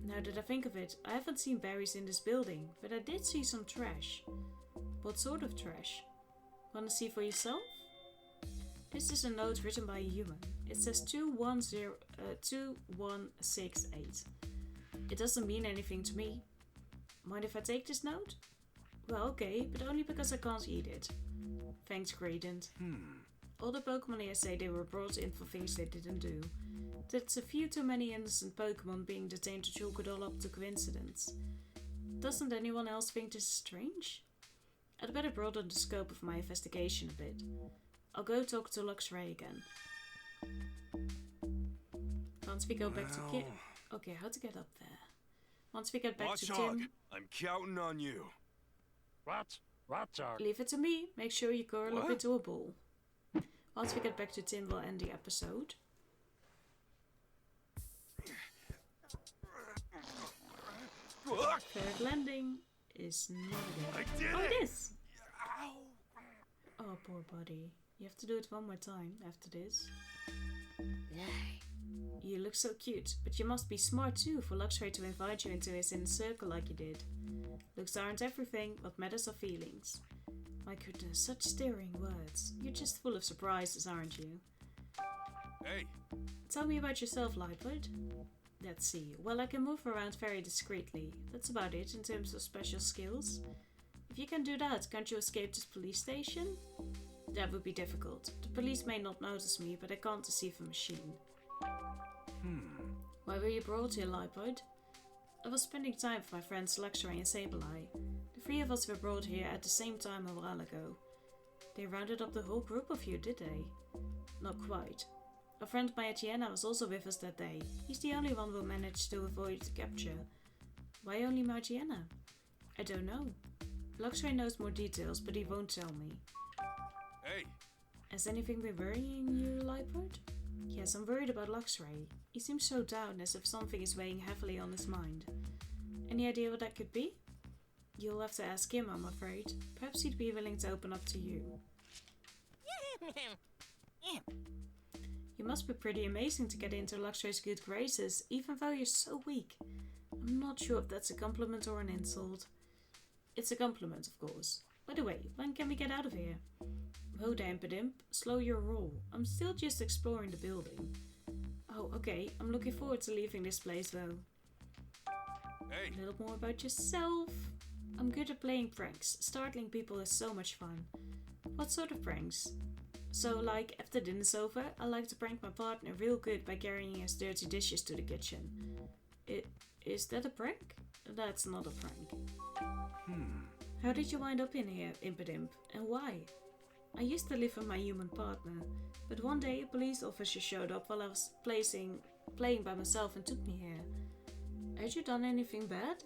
Now that I think of it, I haven't seen berries in this building, but I did see some trash. What sort of trash? Wanna see for yourself? This is a note written by a human. It says 2168. It doesn't mean anything to me. Mind if I take this note? Well, okay, but only because I can't eat it. Thanks, Credent. All the Pokémon here say they were brought in for things they didn't do. That's a few too many innocent Pokémon being detained to chalk it all up to coincidence. Doesn't anyone else think this is strange? I'd better broaden the scope of my investigation a bit. I'll go talk to Luxray again. Once we go back to Kim... Okay, how to get up there? Once we get back to Tim... I'm counting on you. What's our... Leave it to me. Make sure you curl up What? into a ball. Once we get back to Tim, we'll end the episode. Third landing is not I good. did Oh, it! it is! Ow! Oh, poor buddy. You have to do it one more time after this. Nay. You look so cute, but you must be smart too for Luxray to invite you into his inner circle like you did. Looks aren't everything, what matters are feelings. My goodness, such stirring words. You're just full of surprises, aren't you? Hey, Tell me about yourself, Lightwood. Let's see. Well, I can move around very discreetly. That's about it in terms of special skills. If you can do that, can't you escape this police station? That would be difficult. The police may not notice me, but I can't deceive a machine. Why were you brought here, Lightwood? I was spending time with my friends Luxray and Sableye. The three of us were brought here at the same time a while ago. They rounded up the whole group of you, did they? Not quite. A friend of mine Etienne was also with us that day. He's the only one who managed to avoid capture. Why only Martiana? I don't know. Luxray knows more details, but he won't tell me. hey, Has anything been worrying you, Lightwood? Yes, I'm worried about Luxray. He seems so down, as if something is weighing heavily on his mind. Any idea what that could be? You'll have to ask him, I'm afraid. Perhaps he'd be willing to open up to you. You must be pretty amazing to get into Luxray's good graces, even though you're so weak. I'm not sure if that's a compliment or an insult. It's a compliment, of course. By the way, when can we get out of here? Oh, Dampedimp, slow your roll. I'm still just exploring the building. Oh, okay. I'm looking forward to leaving this place, though. hey, A little more about yourself. I'm good at playing pranks. Startling people is so much fun. What sort of pranks? So, like, after dinner's over, I like to prank my partner real good by carrying his dirty dishes to the kitchen. Is that a prank? That's not a prank. How did you wind up in here, Impidimp, and why? I used to live with my human partner, but one day a police officer showed up while I was playing by myself and took me here. Had you done anything bad?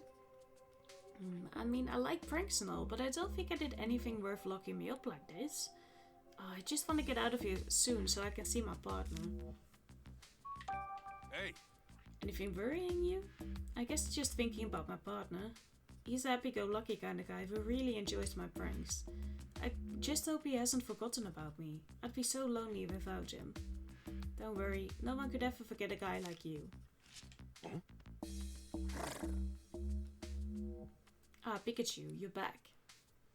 I mean, I like pranks and all, but I don't think I did anything worth locking me up like this. I just want to get out of here soon so I can see my partner. hey, Anything worrying you? I guess just thinking about my partner. He's a happy-go-lucky kind of guy who really enjoys my pranks. I just hope he hasn't forgotten about me. I'd be so lonely without him. Don't worry, no one could ever forget a guy like you. Ah, Pikachu, you're back.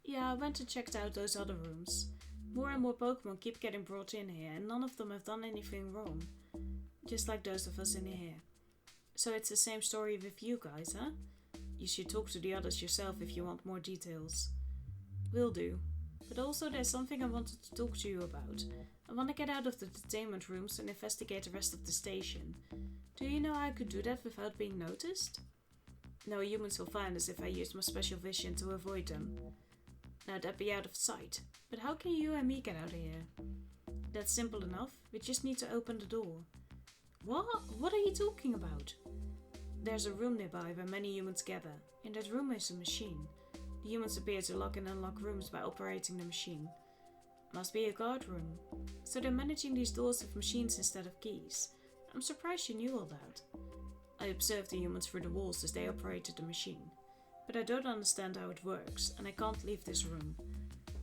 Yeah, I went and checked out those other rooms. More and more Pokemon keep getting brought in here, and none of them have done anything wrong. Just like those of us in here. So it's the same story with you guys, huh? You should talk to the others yourself if you want more details. Will do. But also there's something I wanted to talk to you about. I want to get out of the detainment rooms and investigate the rest of the station. Do you know how I could do that without being noticed? No humans will find us if I use my special vision to avoid them. Now that'd be out of sight. But how can you and me get out of here? That's simple enough. We just need to open the door. What? What are you talking about? There's a room nearby where many humans gather. In that room is a machine. The humans appear to lock and unlock rooms by operating the machine. Must be a guard room. So they're managing these doors with machines instead of keys. I'm surprised you knew all that. I observed the humans through the walls as they operated the machine. But I don't understand how it works, and I can't leave this room.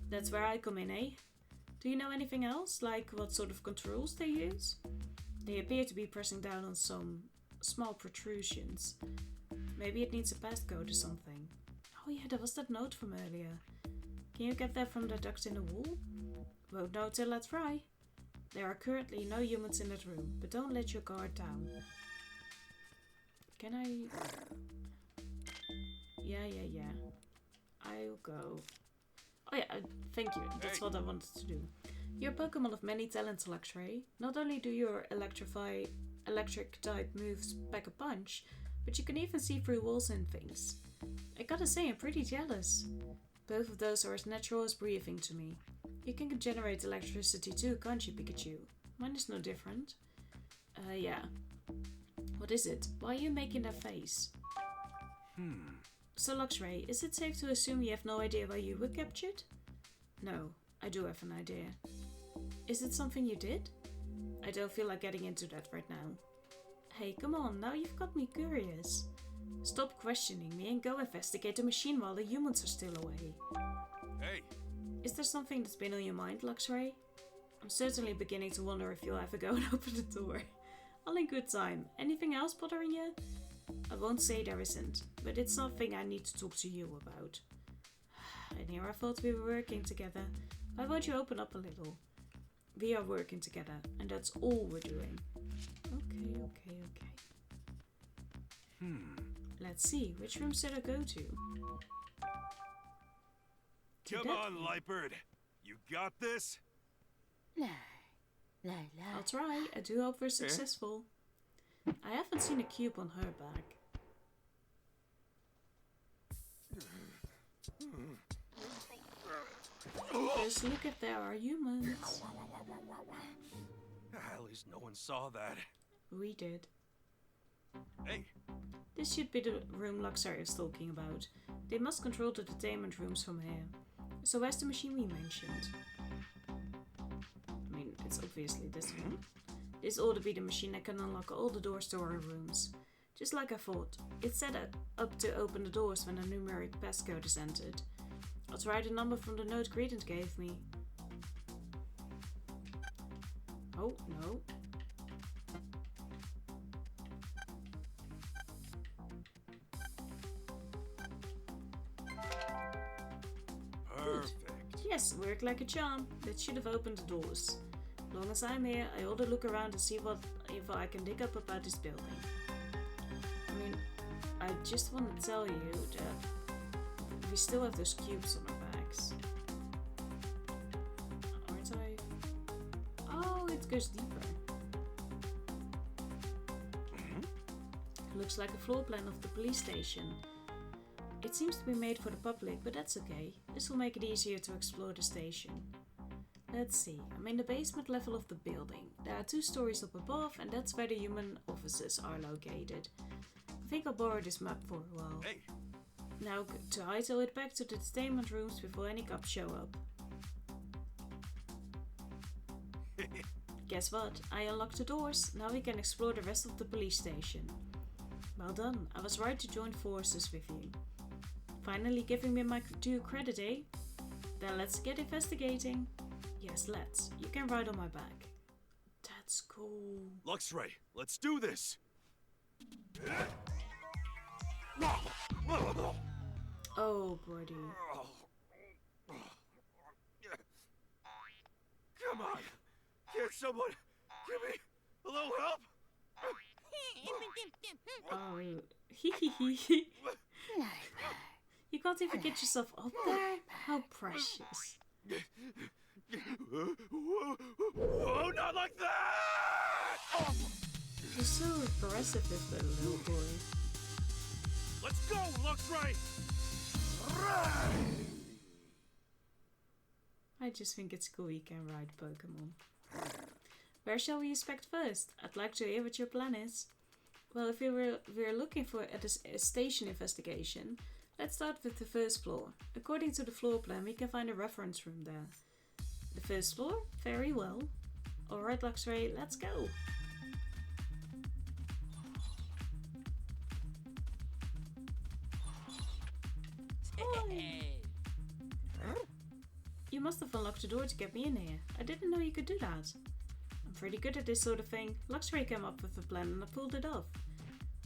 That's where I come in, eh? Do you know anything else, like what sort of controls they use? They appear to be pressing down on some small protrusions. Maybe it needs a passcode or something. Oh yeah, there was that note from earlier. Can you get that from the duct in the wall? Won't know till I try. There are currently no humans in that room, but don't let your guard down. Can I... Yeah. I'll go. Oh yeah, thank you. That's what I wanted to do. You're a Pokemon of many talents, Luxray. Not only do your electric type moves pack a punch, but you can even see through walls and things. I gotta say, I'm pretty jealous. Both of those are as natural as breathing to me. You can generate electricity too, can't you, Pikachu? Mine is no different. Yeah. What is it? Why are you making that face? So Luxray, is it safe to assume you have no idea why you were captured? No, I do have an idea. Is it something you did? I don't feel like getting into that right now. Hey, come on, now you've got me curious. Stop questioning me and go investigate the machine while the humans are still away. Hey! Is there something that's been on your mind, Luxray? I'm certainly beginning to wonder if you'll ever go and open the door. All in good time. Anything else bothering you? I won't say there isn't, but it's something I need to talk to you about. And here I thought we were working together. Why won't you open up a little? We are working together, and that's all we're doing. Okay. Let's see, which room should I go to? Come on, Lightbird. You got this? I'll try. I do hope we're successful. I haven't seen a cube on her back. Just look if there are humans. At least no one saw that. We did. Hey! This should be the room Luxray is talking about. They must control the detainment rooms from here. So where's the machine we mentioned? I mean, it's obviously this one. This ought to be the machine that can unlock all the doors to our rooms. Just like I thought. It's set up to open the doors when a numeric passcode is entered. I'll try the number from the note Credence gave me. Oh, no. Perfect. Yes, worked like a charm. That should have opened the doors. As long as I'm here, I ought to look around and see if I can dig up about this building. I mean, I just want to tell you that we still have those cubes on our backs. Aren't I? Oh, it goes deeper. Looks like a floor plan of the police station. It seems to be made for the public, but that's okay. This will make it easier to explore the station. Let's see, I'm in the basement level of the building. There are 2 stories up above, and that's where the human offices are located. I think I'll borrow this map for a while. Hey! Now to hightail it back to the detainment rooms before any cops show up. Guess what? I unlocked the doors. Now we can explore the rest of the police station. Well done. I was right to join forces with you. Finally giving me my due credit, eh? Then let's get investigating. Yes, let's. You can ride on my back. That's cool. Luxray, let's do this! Oh, buddy. Come on! Can someone give me a little help? Oh, You can't even get yourself up there? How precious. Oh, not like that! Oh. You're so aggressive with the little boy. Let's go, Luxray! I just think it's cool you can ride Pokemon. Where shall we inspect first? I'd like to hear what your plan is. Well, if we're looking for a station investigation, let's start with the first floor. According to the floor plan, we can find a reference room there. The first floor? Very well. Alright, Luxray, let's go. You must have unlocked the door to get me in here. I didn't know you could do that. I'm pretty good at this sort of thing. Luxray came up with a plan and I pulled it off.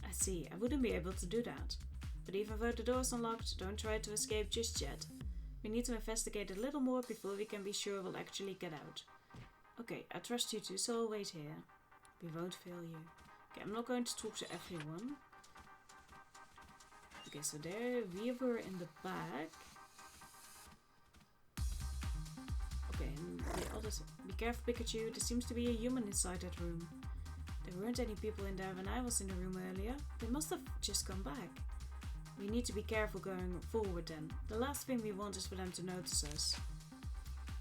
I see, I wouldn't be able to do that. But even though the door's unlocked, don't try to escape just yet. We need to investigate a little more before we can be sure we'll actually get out. Okay, I trust you two, so I'll wait here. We won't fail you. Okay, I'm not going to talk to everyone. Okay, so there we were in the back. Okay, and the others. Be careful, Pikachu. There seems to be a human inside that room. There weren't any people in there when I was in the room earlier. They must have just come back. We need to be careful going forward then. The last thing we want is for them to notice us.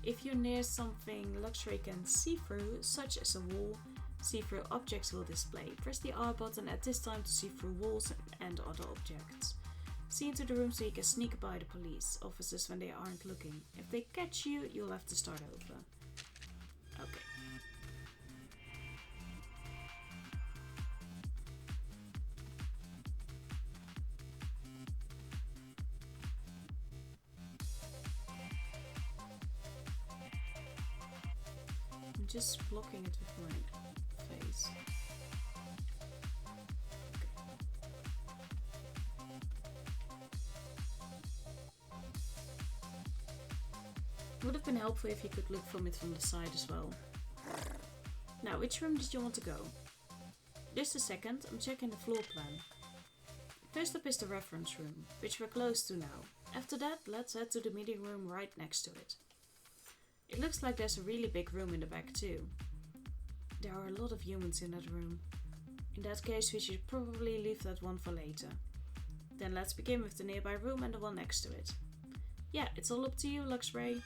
If you're near something Luxray can see through, such as a wall, see-through objects will display. Press the R button at this time to see through walls and other objects. See into the room so you can sneak by the police officers when they aren't looking. If they catch you, you'll have to start over. Okay. I'm just blocking it with my face. Would have been helpful if you could look from it from the side as well. Now, which room did you want to go? Just a second, I'm checking the floor plan. First up is the reference room, which we're close to now. After that, let's head to the meeting room right next to it. It looks like there's a really big room in the back too. There are a lot of humans in that room. In that case, we should probably leave that one for later. Then let's begin with the nearby room and the one next to it. Yeah, it's all up to you, Luxray.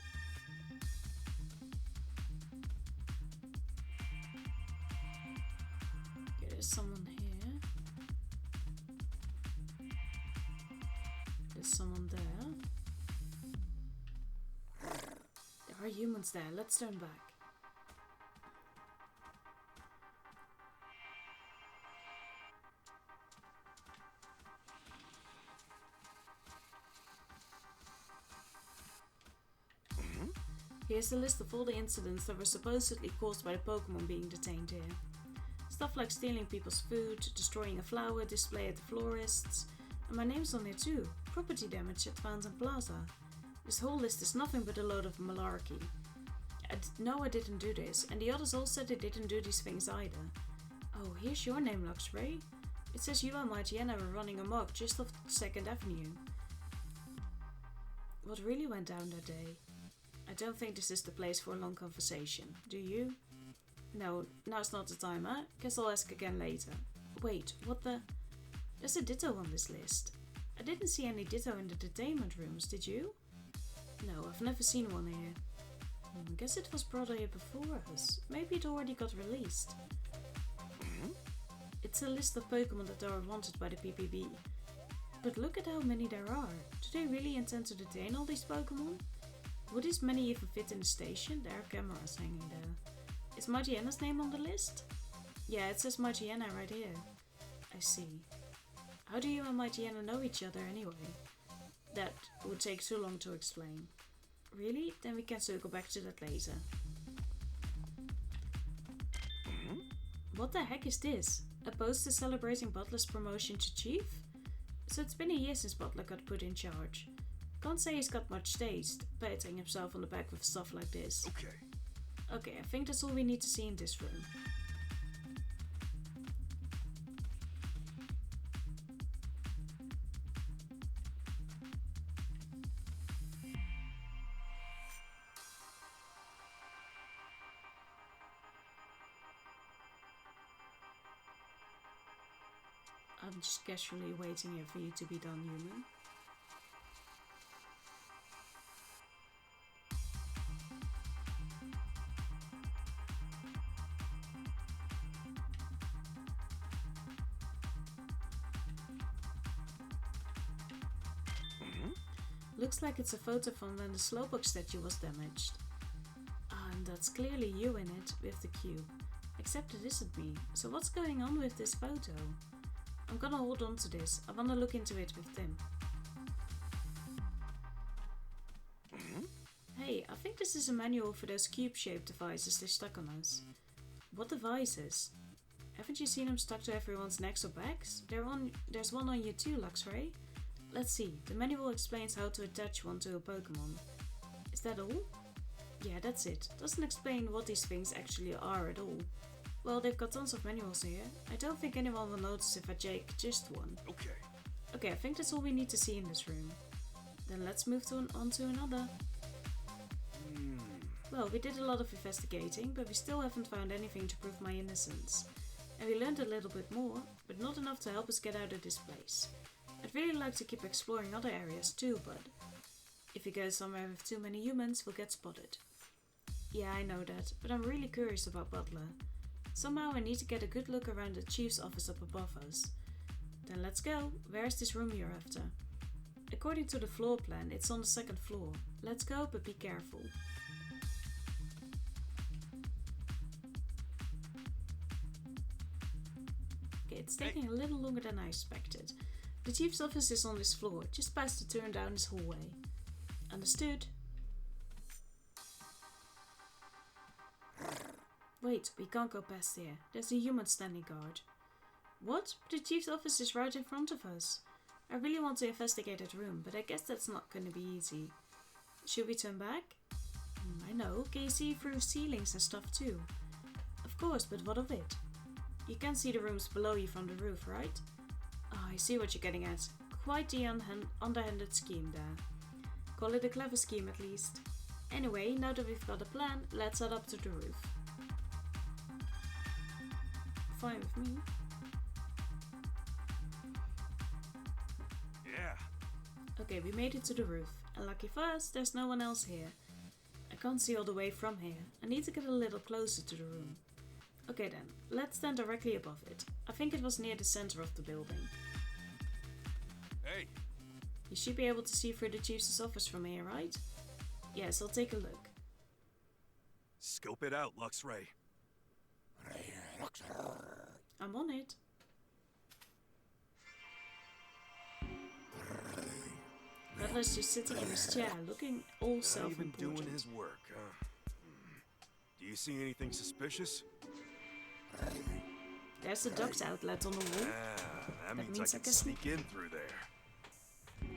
Okay, there's someone here. There's someone there. There are humans there. Let's turn back. Here's the list of all the incidents that were supposedly caused by the Pokémon being detained here. Stuff like stealing people's food, destroying a flower display at the florist's, and my name's on here too, property damage at Fountain Plaza. This whole list is nothing but a load of malarkey. I didn't do this, and the others all said they didn't do these things either. Oh, here's your name, Luxray. It says you and Mighty Anna were running amok just off 2nd Avenue. What really went down that day? I don't think this is the place for a long conversation, do you? No, now's not the time, huh? Guess I'll ask again later. Wait, what the? There's a Ditto on this list. I didn't see any Ditto in the detainment rooms, did you? No, I've never seen one here. I guess it was brought here before us. Maybe it already got released. It's a list of Pokémon that are wanted by the PPB. But look at how many there are. Do they really intend to detain all these Pokémon? Would this many even fit in the station? There are cameras hanging there. Is Mighty Anna's name on the list? Yeah, it says Mighty Anna right here. I see. How do you and Mighty Anna know each other anyway? That would take too long to explain. Really? Then we can circle back to that later. What the heck is this? A poster celebrating Butler's promotion to chief? So it's been a year since Butler got put in charge. Can't say he's got much taste, patting himself on the back with stuff like this. Okay, I think that's all we need to see in this room. I'm just casually waiting here for you to be done, human. Looks like it's a photo from when the Slowpoke statue was damaged. And that's clearly you in it, with the cube. Except it isn't me, so what's going on with this photo? I'm gonna hold on to this, I wanna look into it with Tim. Hey, I think this is a manual for those cube-shaped devices they stuck on us. What devices? Haven't you seen them stuck to everyone's necks or backs? There's one on you too, Luxray. Let's see, the manual explains how to attach one to a Pokémon. Is that all? Yeah, that's it. Doesn't explain what these things actually are at all. Well, they've got tons of manuals here. I don't think anyone will notice if I take just one. Okay, I think that's all we need to see in this room. Then let's move on to another. Well, we did a lot of investigating, but we still haven't found anything to prove my innocence. And we learned a little bit more, but not enough to help us get out of this place. I'd really like to keep exploring other areas too, but if we go somewhere with too many humans, we'll get spotted. Yeah, I know that, but I'm really curious about Butler. Somehow I need to get a good look around the chief's office up above us. Then let's go. Where's this room you're after? According to the floor plan, it's on the 2nd floor. Let's go, but be careful. Okay, it's taking a little longer than I expected. The chief's office is on this floor, just past the turn down this hallway. Understood. Wait, we can't go past here. There's a human standing guard. What? The chief's office is right in front of us. I really want to investigate that room, but I guess that's not going to be easy. Should we turn back? I know, can you see through ceilings and stuff too? Of course, but what of it? You can see the rooms below you from the roof, right? Oh, I see what you're getting at. Quite the underhanded scheme there. Call it a clever scheme at least. Anyway, now that we've got a plan, let's head up to the roof. Fine with me. Yeah. Okay, we made it to the roof. And lucky for us, there's no one else here. I can't see all the way from here. I need to get a little closer to the room. Okay then, let's stand directly above it. I think it was near the center of the building. Hey! You should be able to see through the chief's office from here, right? Yes, I'll take a look. Scope it out, Luxray. I'm on it. Butler's just sitting in his chair, looking all Not even doing self-important. his work, huh? Do you see anything suspicious? There's a duct outlet on the wall, That means I can can sneak in through there.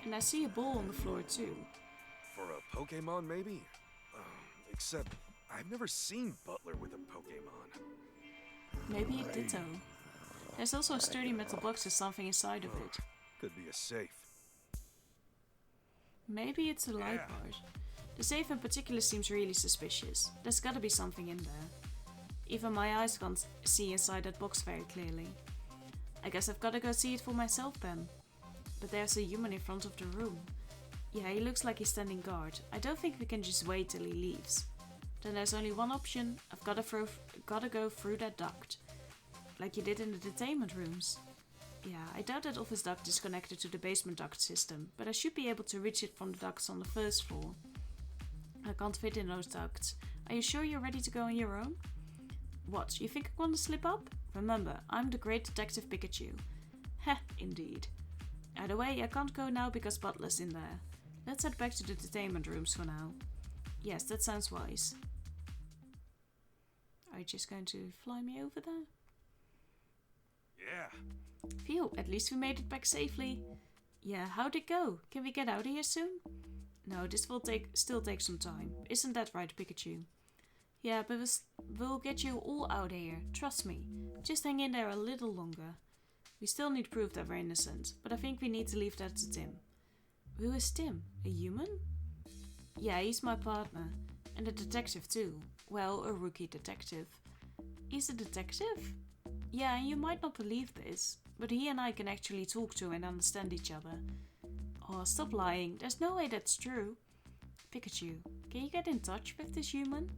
and I see a ball on the floor too. For a Pokémon, maybe? Except, I've never seen Butler with a Pokémon. Maybe a ditto. There's also a sturdy metal box with something inside of it. Could be a safe. Maybe it's a light Yeah. part. The safe in particular seems really suspicious. There's gotta be something in there. Even my eyes can't see inside that box very clearly. I guess I've gotta go see it for myself then. But there's a human in front of the room. Yeah, he looks like he's standing guard. I don't think we can just wait till he leaves. Then there's only one option. I've gotta go through that duct. Like you did in the detainment rooms. Yeah, I doubt that office duct is connected to the basement duct system, but I should be able to reach it from the ducts on the 1st floor. I can't fit in those ducts. Are you sure you're ready to go on your own? What, you think I'm gonna slip up? Remember, I'm the great Detective Pikachu. Heh, indeed. Either way, I can't go now because Butler's in there. Let's head back to the detainment rooms for now. Yes, that sounds wise. Are you just going to fly me over there? Yeah. Phew, at least we made it back safely. Yeah, how'd it go? Can we get out of here soon? No, this will still take some time. Isn't that right, Pikachu? Yeah, but we'll get you all out of here. Trust me. Just hang in there a little longer. We still need proof that we're innocent, but I think we need to leave that to Tim. Who is Tim? A human? Yeah, he's my partner. And a detective too. Well, a rookie detective. He's a detective? Yeah, and you might not believe this, but he and I can actually talk to and understand each other. Oh, stop lying. There's no way that's true. Pikachu, can you get in touch with this human?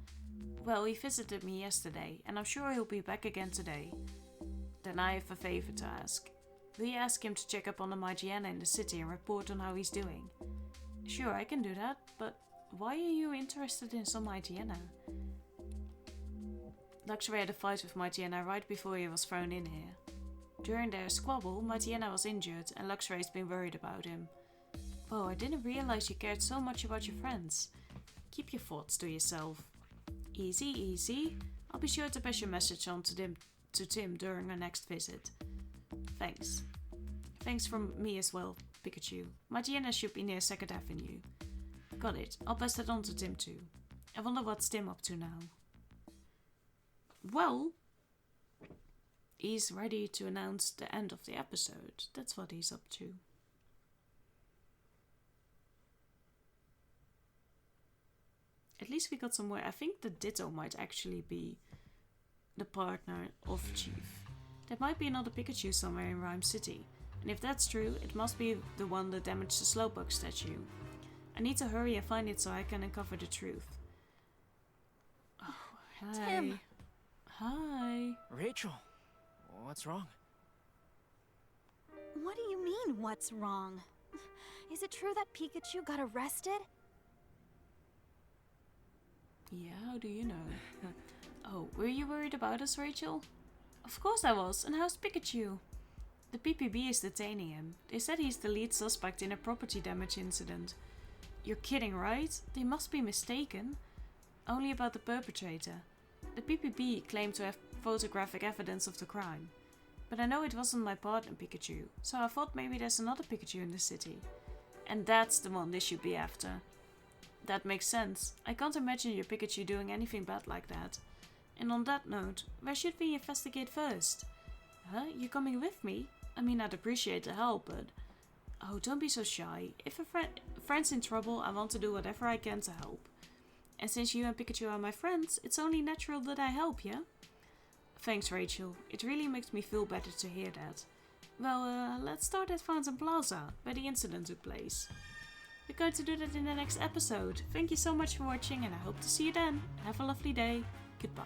Well, he visited me yesterday, and I'm sure he'll be back again today. Then I have a favor to ask. Will you ask him to check up on the Mygiana in the city and report on how he's doing? Sure, I can do that, but why are you interested in some Mygiana? Luxray had a fight with Mygiana right before he was thrown in here. During their squabble, Mygiana was injured and Luxray's been worried about him. Oh, I didn't realize you cared so much about your friends. Keep your thoughts to yourself. Easy, easy. I'll be sure to pass your message on to Tim during our next visit. Thanks. Thanks from me as well, Pikachu. Mygiana should be near 2nd Avenue. Got it. I'll pass that on to Tim too. I wonder what's Tim up to now. Well, he's ready to announce the end of the episode. That's what he's up to. At least we got somewhere. I think the Ditto might actually be the partner of Chief. There might be another Pikachu somewhere in Ryme City. And if that's true, it must be the one that damaged the Slowpoke statue. I need to hurry and find it so I can uncover the truth. Oh, hi. Tim. Hi. Rachel, what's wrong? What do you mean, what's wrong? Is it true that Pikachu got arrested? Yeah, how do you know? Oh, were you worried about us, Rachel? Of course I was, and how's Pikachu? The PPB is detaining him. They said he's the lead suspect in a property damage incident. You're kidding, right? They must be mistaken. Only about the perpetrator. The PPB claimed to have photographic evidence of the crime. But I know it wasn't my partner Pikachu, so I thought maybe there's another Pikachu in the city. And that's the one they should be after. That makes sense. I can't imagine your Pikachu doing anything bad like that. And on that note, where should we investigate first? Huh? You coming with me? I mean, I'd appreciate the help, but... Oh, don't be so shy. If a friend's in trouble, I want to do whatever I can to help. And since you and Pikachu are my friends, it's only natural that I help, yeah? Thanks, Rachel. It really makes me feel better to hear that. Well, let's start at Fountain Plaza, where the incident took place. We're going to do that in the next episode. Thank you so much for watching, and I hope to see you then. Have a lovely day. Goodbye.